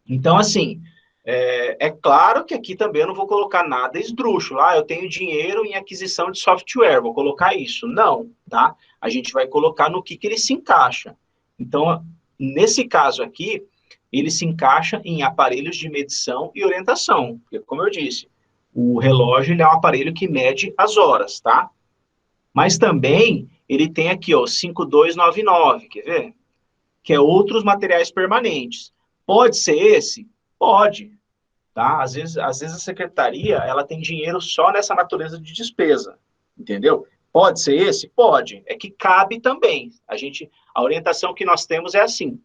Então, assim, é claro que aqui também eu não vou colocar nada esdrúxulo. Eu tenho dinheiro em aquisição de software, vou colocar isso. Não, tá? A gente vai colocar no que ele se encaixa. Então, nesse caso aqui, ele se encaixa em aparelhos de medição e orientação. Porque, como eu disse, o relógio ele é um aparelho que mede as horas, tá? Mas também ele tem aqui, ó, 5299, quer ver? Que é outros materiais permanentes. Pode ser esse? Pode, tá? Às vezes a secretaria, ela tem dinheiro só nessa natureza de despesa, entendeu? Pode ser esse? Pode. É que cabe também. A orientação que nós temos é assim.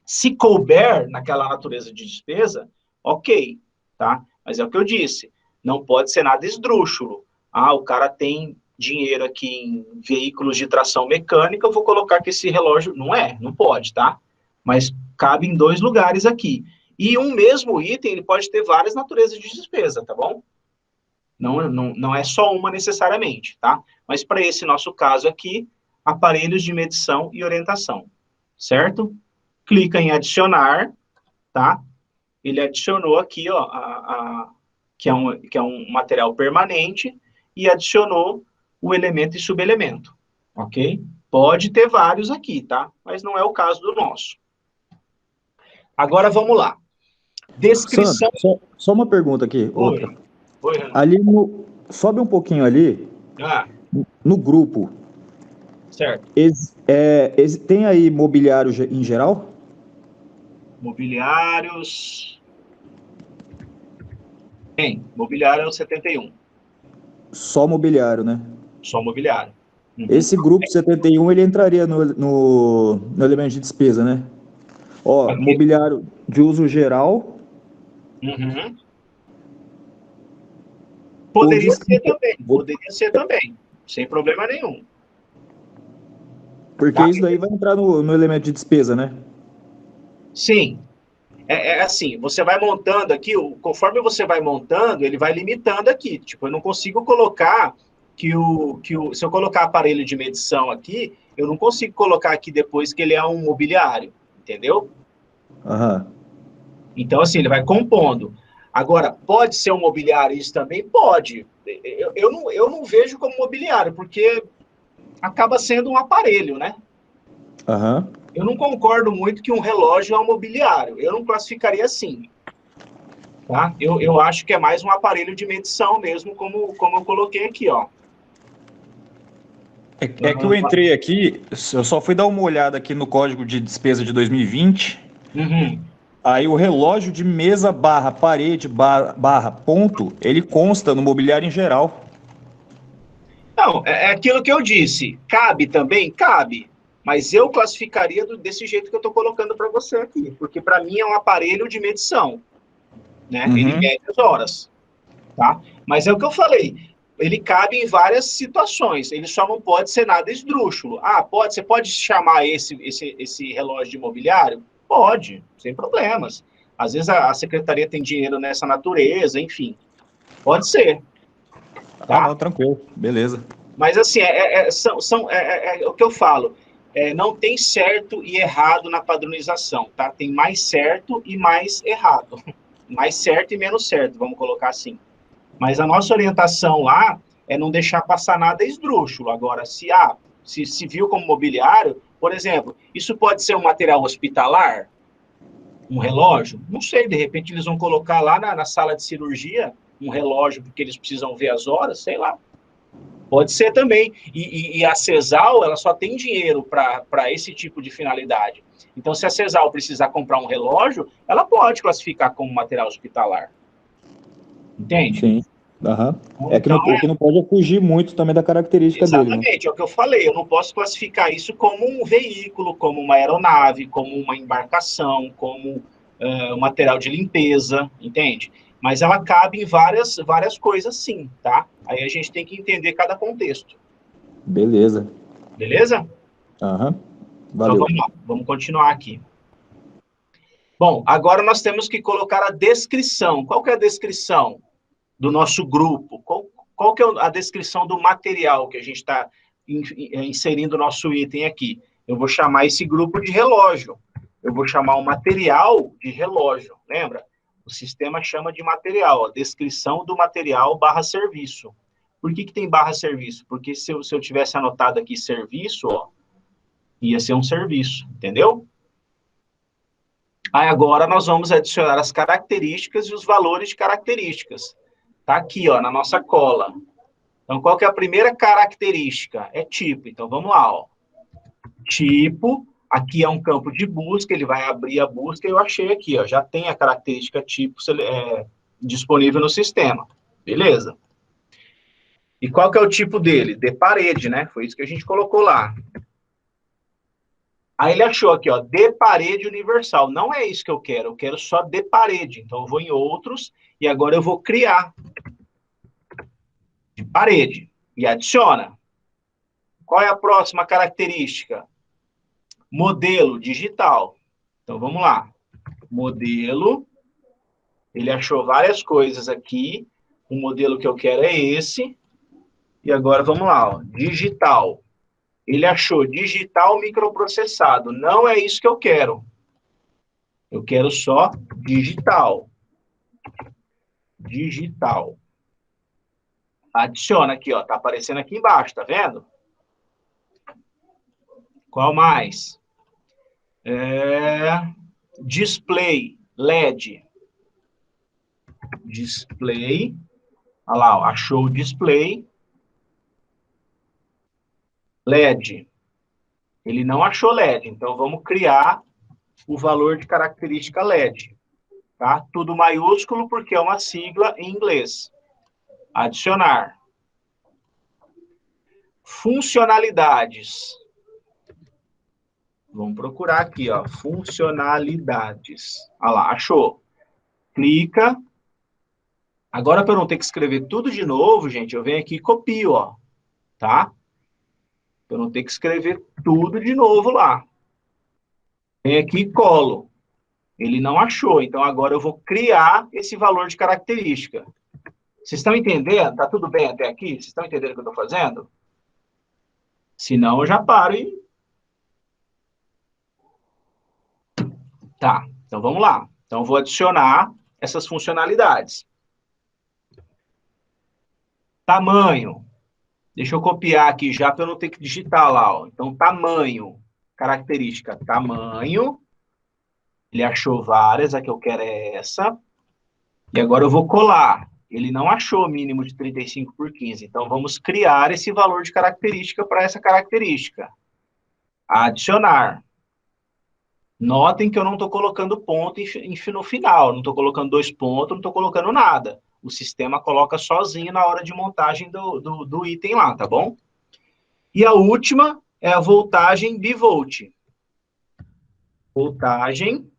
Se couber naquela natureza de despesa, ok, tá? Mas é o que eu disse, não pode ser nada esdrúxulo. O cara tem dinheiro aqui em veículos de tração mecânica, eu vou colocar que esse relógio... Não pode, tá? Mas cabe em 2 lugares aqui. E um mesmo item, ele pode ter várias naturezas de despesa, tá bom? Não é só uma necessariamente, tá? Mas para esse nosso caso aqui, aparelhos de medição e orientação, certo? Clica em adicionar, tá? Ele adicionou aqui, ó, que é um material permanente e adicionou o elemento e subelemento, ok? Pode ter vários aqui, tá? Mas não é o caso do nosso. Agora, vamos lá. Descrição... Sandro, só uma pergunta aqui, outra. Oi, Renan. Ali sobe um pouquinho ali, no grupo. Certo. Tem aí mobiliário em geral? Mobiliários... Tem. Mobiliário é o 71. Só mobiliário, né? Só mobiliário. Uhum. Esse grupo 71, ele entraria no elemento de despesa, né? Ó, Aqui. mobiliário de uso geral. Uhum. Ou de Poderia ser também, sem problema nenhum. Porque Tá? isso daí vai entrar no elemento de despesa, né? Sim, é assim, você vai montando aqui, conforme você vai montando, ele vai limitando aqui. Tipo, eu não consigo colocar se eu colocar aparelho de medição aqui, eu não consigo colocar aqui depois que ele é um mobiliário, entendeu? Aham. Então, assim, ele vai compondo. Agora, pode ser um mobiliário isso também? Pode. Eu não vejo como mobiliário, porque acaba sendo um aparelho, né? Aham. Eu não concordo muito que um relógio é um mobiliário. Eu não classificaria assim. Tá? Eu acho que é mais um aparelho de medição mesmo, como eu coloquei aqui, ó. É que eu entrei aqui, eu só fui dar uma olhada aqui no código de despesa de 2020. Uhum. Aí o relógio de mesa barra parede barra ponto, ele consta no mobiliário em geral. Não, é aquilo que eu disse. Cabe também? Cabe. Mas eu classificaria desse jeito que eu estou colocando para você aqui. Porque para mim é um aparelho de medição. Né? Ele Uhum. mede as horas. Tá? Mas é o que eu falei. Ele cabe em várias situações. Ele só não pode ser nada esdrúxulo. Ah, você pode chamar esse relógio de mobiliário? Pode, sem problemas. Às vezes a secretaria tem dinheiro nessa natureza, enfim. Pode ser, Ah, tá? não, tranquilo, beleza. Mas assim, é o que eu falo. Não tem certo e errado na padronização, tá? Tem mais certo e mais errado. Mais certo e menos certo, vamos colocar assim. Mas a nossa orientação lá é não deixar passar nada esdrúxulo. Agora, se viu como mobiliário, por exemplo, isso pode ser um material hospitalar? Um relógio? Não sei, de repente eles vão colocar lá na sala de cirurgia um relógio porque eles precisam ver as horas, sei lá. Pode ser também. E a CESAL, ela só tem dinheiro para esse tipo de finalidade. Então, se a CESAL precisar comprar um relógio, ela pode classificar como material hospitalar. Entende? Sim. Aham. É que Então, o que não pode é fugir muito também da característica dele, né? exatamente, é o que eu falei. Eu não posso classificar isso como um veículo, como uma aeronave, como uma embarcação, como um material de limpeza, entende? Mas ela cabe em várias coisas, sim, tá? Aí a gente tem que entender cada contexto. Beleza. Beleza? Aham. Então Valeu. vamos lá, vamos continuar aqui. Bom, agora nós temos que colocar a descrição. Qual que é a descrição do nosso grupo? Qual que é a descrição do material que a gente está inserindo o nosso item aqui? Eu vou chamar esse grupo de relógio. Eu vou chamar o material de relógio. Lembra? O sistema chama de material, a descrição do material barra serviço. Por que tem barra serviço? Porque se eu tivesse anotado aqui serviço, ó, ia ser um serviço, entendeu? Aí agora nós vamos adicionar as características e os valores de características. Tá aqui, ó, na nossa cola. Então, qual que é a primeira característica? É tipo. Então, vamos lá, ó. Tipo, aqui é um campo de busca, ele vai abrir a busca, e eu achei aqui, ó, já tem a característica tipo disponível no sistema. Beleza. E qual que é o tipo dele? De parede, né? Foi isso que a gente colocou lá. Aí ele achou aqui, ó, de parede universal. Não é isso que eu quero só de parede. Então, eu vou em outros, e agora eu vou criar de parede. E adiciona. Qual é a próxima característica? Modelo digital. Então, vamos lá. Modelo. Ele achou várias coisas aqui. O modelo que eu quero é esse. E agora, vamos lá. Ó. Digital. Ele achou digital microprocessado. Não é isso que eu quero. Eu quero só digital. Digital. Adiciona aqui, ó. Tá aparecendo aqui embaixo, tá vendo? Qual mais? Display, LED. Display. Olha lá, ó, achou o display. LED. Ele não achou LED, então vamos criar o valor de característica LED. tá? Tudo maiúsculo porque é uma sigla em inglês. Adicionar. Funcionalidades. Vamos procurar aqui, ó, funcionalidades. Olha lá, achou. Clica. Agora, para eu não ter que escrever tudo de novo, gente, eu venho aqui e copio, ó, tá? Para eu não ter que escrever tudo de novo lá. Venho aqui e colo. Ele não achou, então agora eu vou criar esse valor de característica. Vocês estão entendendo? Tá tudo bem até aqui? Vocês estão entendendo o que eu estou fazendo? Se não, eu já paro e... Tá, então vamos lá. Então, eu vou adicionar essas funcionalidades. Tamanho. Deixa eu copiar aqui já para eu não ter que digitar lá, ó. Então, tamanho. Característica, tamanho. Ele achou várias, a que eu quero é essa. E agora eu vou colar. Ele não achou mínimo de 35 por 15. Então, vamos criar esse valor de característica para essa característica. Adicionar. Notem que eu não estou colocando ponto no final. Não estou colocando 2 pontos, não estou colocando nada. O sistema coloca sozinho na hora de montagem do item lá, tá bom? E a última é a voltagem bivolt. Voltagem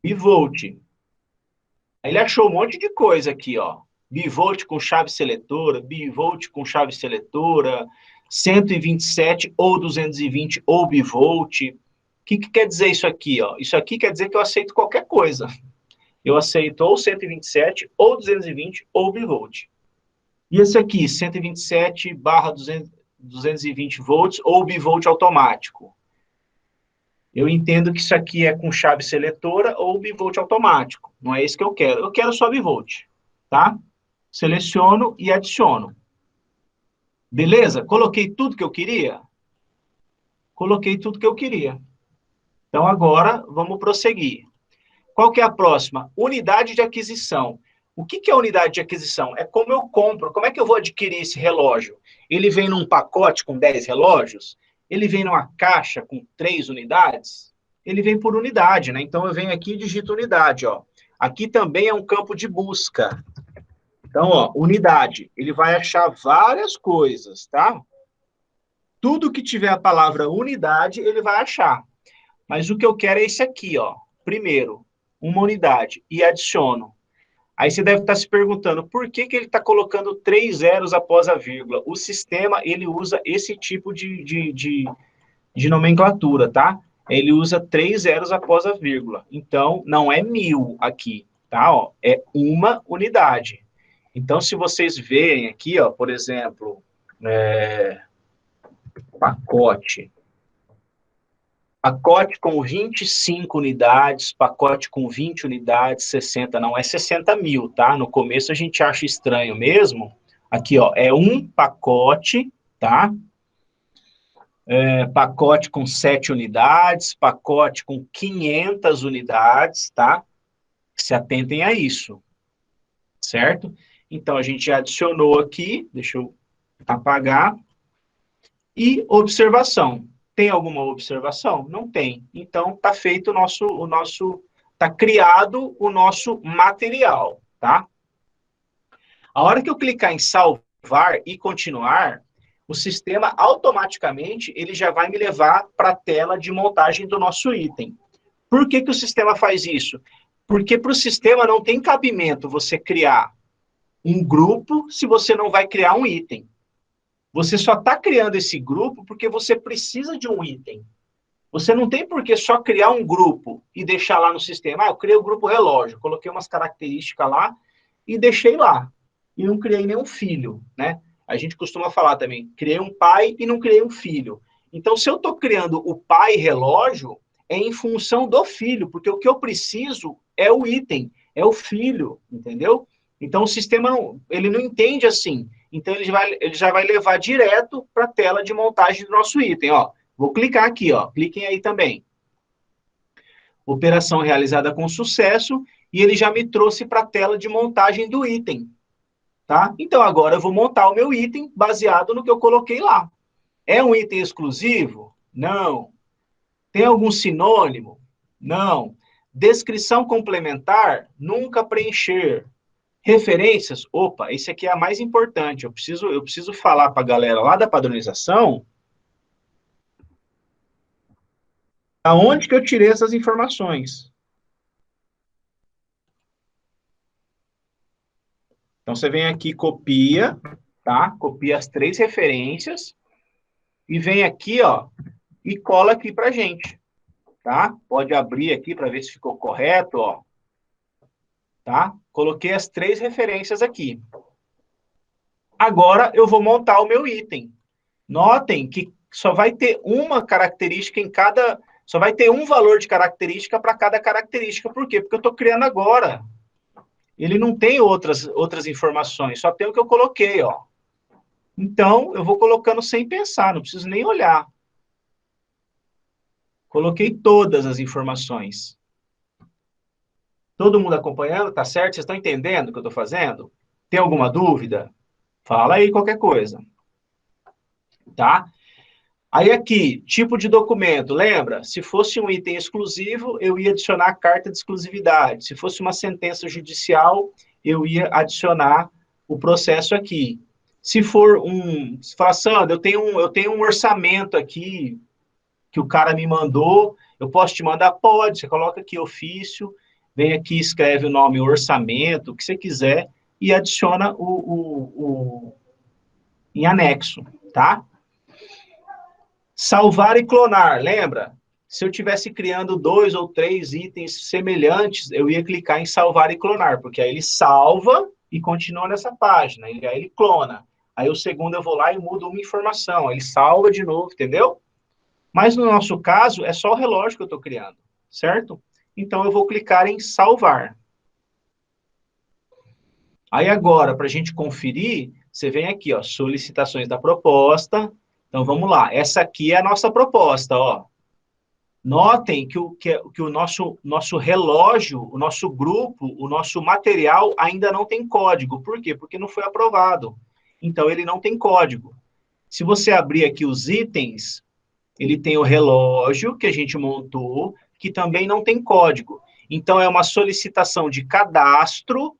bivolt. Ele achou um monte de coisa aqui, ó. Bivolt com chave seletora, bivolt com chave seletora, 127 ou 220 ou bivolt. O que quer dizer isso aqui, ó? Isso aqui quer dizer que eu aceito qualquer coisa. Eu aceito ou 127 ou 220 ou bivolt. E esse aqui, 127/220 volts ou bivolt automático. Eu entendo que isso aqui é com chave seletora ou bivolt automático. Não é isso que eu quero. Eu quero só bivolt, tá? Seleciono e adiciono. Beleza? Coloquei tudo que eu queria? Coloquei tudo que eu queria. Então, agora, vamos prosseguir. Qual que é a próxima? Unidade de aquisição. O que é unidade de aquisição? É como eu compro. Como é que eu vou adquirir esse relógio? Ele vem num pacote com 10 relógios? Ele vem numa caixa com 3 unidades? Ele vem por unidade, né? Então, eu venho aqui e digito unidade, ó. Aqui também é um campo de busca. Então, ó, unidade. Ele vai achar várias coisas, tá? Tudo que tiver a palavra unidade, ele vai achar. Mas o que eu quero é esse aqui, ó. Primeiro, uma unidade. E adiciono. Aí você deve estar se perguntando, por que ele está colocando 3 zeros após a vírgula? O sistema, ele usa esse tipo de nomenclatura, tá? Ele usa 3 zeros após a vírgula. Então, não é 1000 aqui, tá? Ó, é uma unidade. Então, se vocês verem aqui, ó, por exemplo, pacote com 25 unidades, pacote com 20 unidades, 60, não é 60 mil, tá? No começo a gente acha estranho mesmo. Aqui, ó, é um pacote, tá? Pacote com 7 unidades, pacote com 500 unidades, tá? Se atentem a isso, certo? Então, a gente já adicionou aqui, deixa eu apagar, e observação. Tem alguma observação? Não tem. Então, está feito está criado o nosso material, tá? A hora que eu clicar em salvar e continuar, o sistema automaticamente, ele já vai me levar para a tela de montagem do nosso item. Por que o sistema faz isso? Porque para o sistema não tem cabimento você criar um grupo se você não vai criar um item. Você só está criando esse grupo porque você precisa de um item. Você não tem por que só criar um grupo e deixar lá no sistema. Eu criei o grupo relógio, coloquei umas características lá e deixei lá. E não criei nenhum filho, né? A gente costuma falar também, criei um pai e não criei um filho. Então, se eu estou criando o pai relógio, é em função do filho, porque o que eu preciso é o item, é o filho, entendeu? Então, o sistema ele não entende assim. Então, ele já vai levar direto para a tela de montagem do nosso item. Ó, vou clicar aqui, ó. Cliquem aí também. Operação realizada com sucesso. E ele já me trouxe para a tela de montagem do item. Tá? Então, agora eu vou montar o meu item baseado no que eu coloquei lá. É um item exclusivo? Não. Tem algum sinônimo? Não. Descrição complementar? Nunca preencher. Referências? Opa, esse aqui é a mais importante. Eu preciso falar para a galera lá da padronização aonde que eu tirei essas informações. Então, você vem aqui, copia, tá? Copia as 3 referências e vem aqui, ó, e cola aqui pra gente, tá? Pode abrir aqui para ver se ficou correto, ó. Tá? Coloquei as 3 referências aqui. Agora, eu vou montar o meu item. Notem que só vai ter uma característica em cada... Só vai ter um valor de característica para cada característica. Por quê? Porque eu estou criando agora. Ele não tem outras informações, só tem o que eu coloquei, ó. Então, eu vou colocando sem pensar, não preciso nem olhar. Coloquei todas as informações. Todo mundo acompanhando? Tá certo? Vocês estão entendendo o que eu estou fazendo? Tem alguma dúvida? Fala aí qualquer coisa. Tá? Aí aqui, tipo de documento, lembra? Se fosse um item exclusivo, eu ia adicionar a carta de exclusividade. Se fosse uma sentença judicial, eu ia adicionar o processo aqui. Se for se falar, Sandra, eu tenho um orçamento aqui que o cara me mandou, eu posso te mandar? Pode, você coloca aqui ofício, vem aqui, escreve o nome orçamento, o que você quiser, e adiciona em anexo, tá? Salvar e clonar, lembra? Se eu estivesse criando 2 ou 3 itens semelhantes, eu ia clicar em salvar e clonar, porque aí ele salva e continua nessa página, aí ele clona. Aí o segundo eu vou lá e mudo uma informação, aí ele salva de novo, entendeu? Mas no nosso caso, é só o relógio que eu estou criando, certo? Então eu vou clicar em salvar. Aí agora, para a gente conferir, você vem aqui, ó, solicitações da proposta. Então, vamos lá. Essa aqui é a nossa proposta, ó. Notem que o nosso relógio, o nosso grupo, o nosso material ainda não tem código. Por quê? Porque não foi aprovado. Então, ele não tem código. Se você abrir aqui os itens, ele tem o relógio que a gente montou, que também não tem código. Então, é uma solicitação de cadastro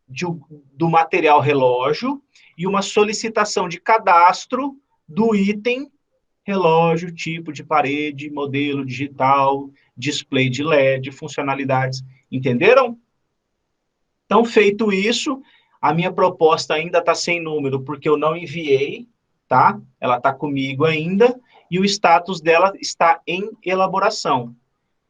do material relógio e uma solicitação de cadastro do item relógio, tipo de parede, modelo digital, display de LED, funcionalidades. Entenderam? Então, feito isso, a minha proposta ainda está sem número, porque eu não enviei, tá? Ela está comigo ainda, e o status dela está em elaboração.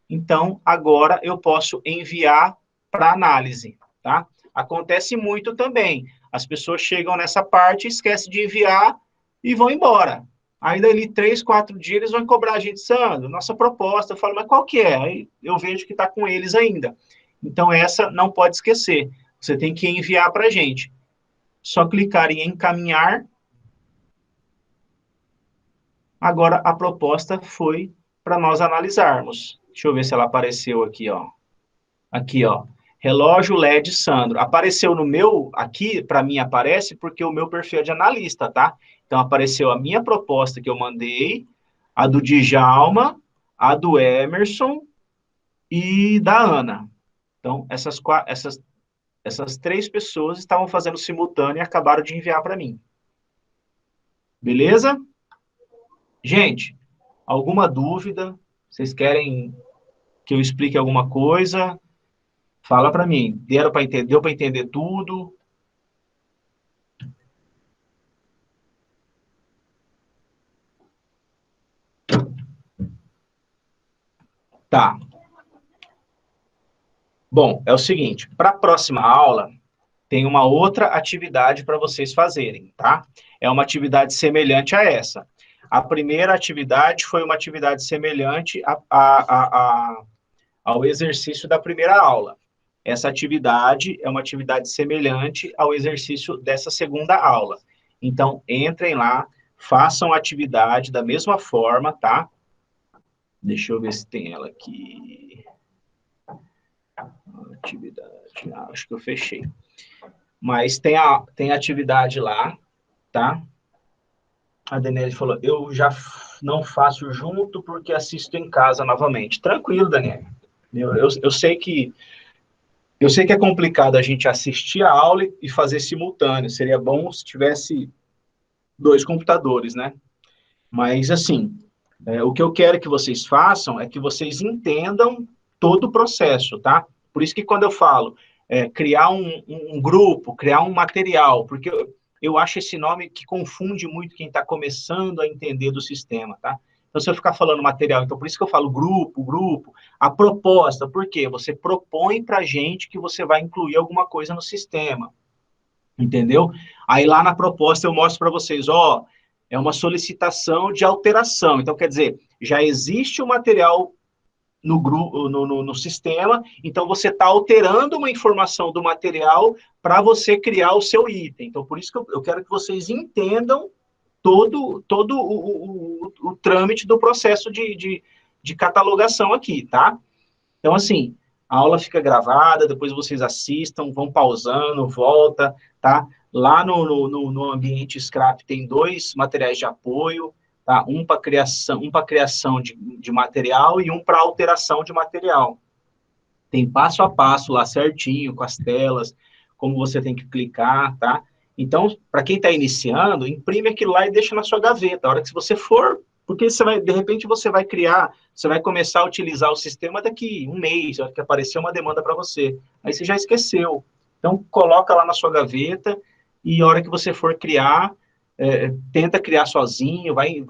Então, agora eu posso enviar para análise, tá? Acontece muito também. As pessoas chegam nessa parte, esquecem de enviar e vão embora. Aí, dali 3, 4 dias, eles vão cobrar a gente, Sandro, nossa proposta. Eu falo, mas qual que é? Aí eu vejo que está com eles ainda. Então, essa não pode esquecer. Você tem que enviar para a gente. Só clicar em encaminhar. Agora, a proposta foi para nós analisarmos. Deixa eu ver se ela apareceu aqui, ó. Aqui, ó. Relógio LED Sandro. Apareceu no meu, aqui, para mim aparece, porque o meu perfil é de analista, tá? Então, apareceu a minha proposta que eu mandei, a do Djalma, a do Emerson e da Ana. Então, essas 3 pessoas estavam fazendo simultâneo e acabaram de enviar para mim. Beleza? Gente, alguma dúvida? Vocês querem que eu explique alguma coisa? Fala para mim. Deu para entender tudo? Tá. Bom, é o seguinte, para a próxima aula, tem uma outra atividade para vocês fazerem, tá? É uma atividade semelhante a essa. A primeira atividade foi uma atividade semelhante ao exercício da primeira aula. Essa atividade é uma atividade semelhante ao exercício dessa segunda aula. Então, entrem lá, façam a atividade da mesma forma, tá? Deixa eu ver se tem ela aqui. Atividade, acho que eu fechei. Mas tem a atividade lá, tá? A Denise falou, eu já não faço junto porque assisto em casa novamente. Tranquilo, Daniel. Eu sei que é complicado a gente assistir a aula e fazer simultâneo. Seria bom se tivesse 2 computadores, né? Mas, assim, o que eu quero que vocês façam é que vocês entendam todo o processo, tá? Por isso que quando eu falo criar um grupo, criar um material, porque eu acho esse nome que confunde muito quem está começando a entender do sistema, tá? Então, se eu ficar falando material, então por isso que eu falo grupo, a proposta, por quê? Você propõe para a gente que você vai incluir alguma coisa no sistema, entendeu? Aí lá na proposta eu mostro para vocês, é uma solicitação de alteração. Então, quer dizer, já existe o material no grupo, no sistema, então você está alterando uma informação do material para você criar o seu item. Então, por isso que eu quero que vocês entendam todo o trâmite do processo de catalogação aqui, tá? Então, assim, a aula fica gravada, depois vocês assistam, vão pausando, volta, tá? Lá no ambiente Scrap tem 2 materiais de apoio, tá? Um para criação de material e um para alteração de material. Tem passo a passo lá certinho, com as telas, como você tem que clicar, tá? Então, para quem está iniciando, imprime aquilo lá e deixa na sua gaveta. A hora que você for, porque de repente você vai criar, você vai começar a utilizar o sistema daqui um mês, a hora que aparecer uma demanda para você. Aí você já esqueceu. Então, coloca lá na sua gaveta e a hora que você for criar, tenta criar sozinho, vai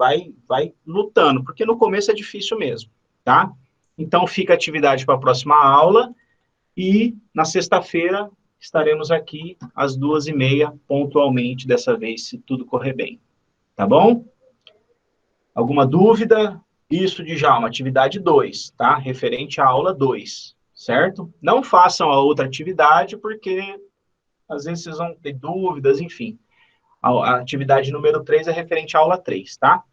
lutando, porque no começo é difícil mesmo, tá? Então, fica a atividade para a próxima aula e na sexta-feira estaremos aqui às 2h30, pontualmente, dessa vez, se tudo correr bem. Tá bom? Alguma dúvida? Isso, Djalma, atividade 2, tá? Referente à aula 2, certo? Não façam a outra atividade, porque às vezes vocês vão ter dúvidas, enfim. A atividade número 3 é referente à aula 3, tá?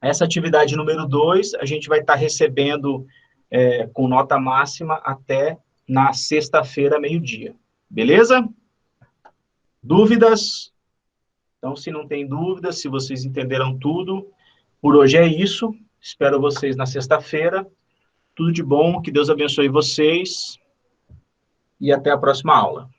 Essa atividade número 2, a gente vai estar recebendo com nota máxima até na sexta-feira, meio-dia. Beleza? Dúvidas? Então, se não tem dúvidas, se vocês entenderam tudo, por hoje é isso. Espero vocês na sexta-feira. Tudo de bom, que Deus abençoe vocês e até a próxima aula.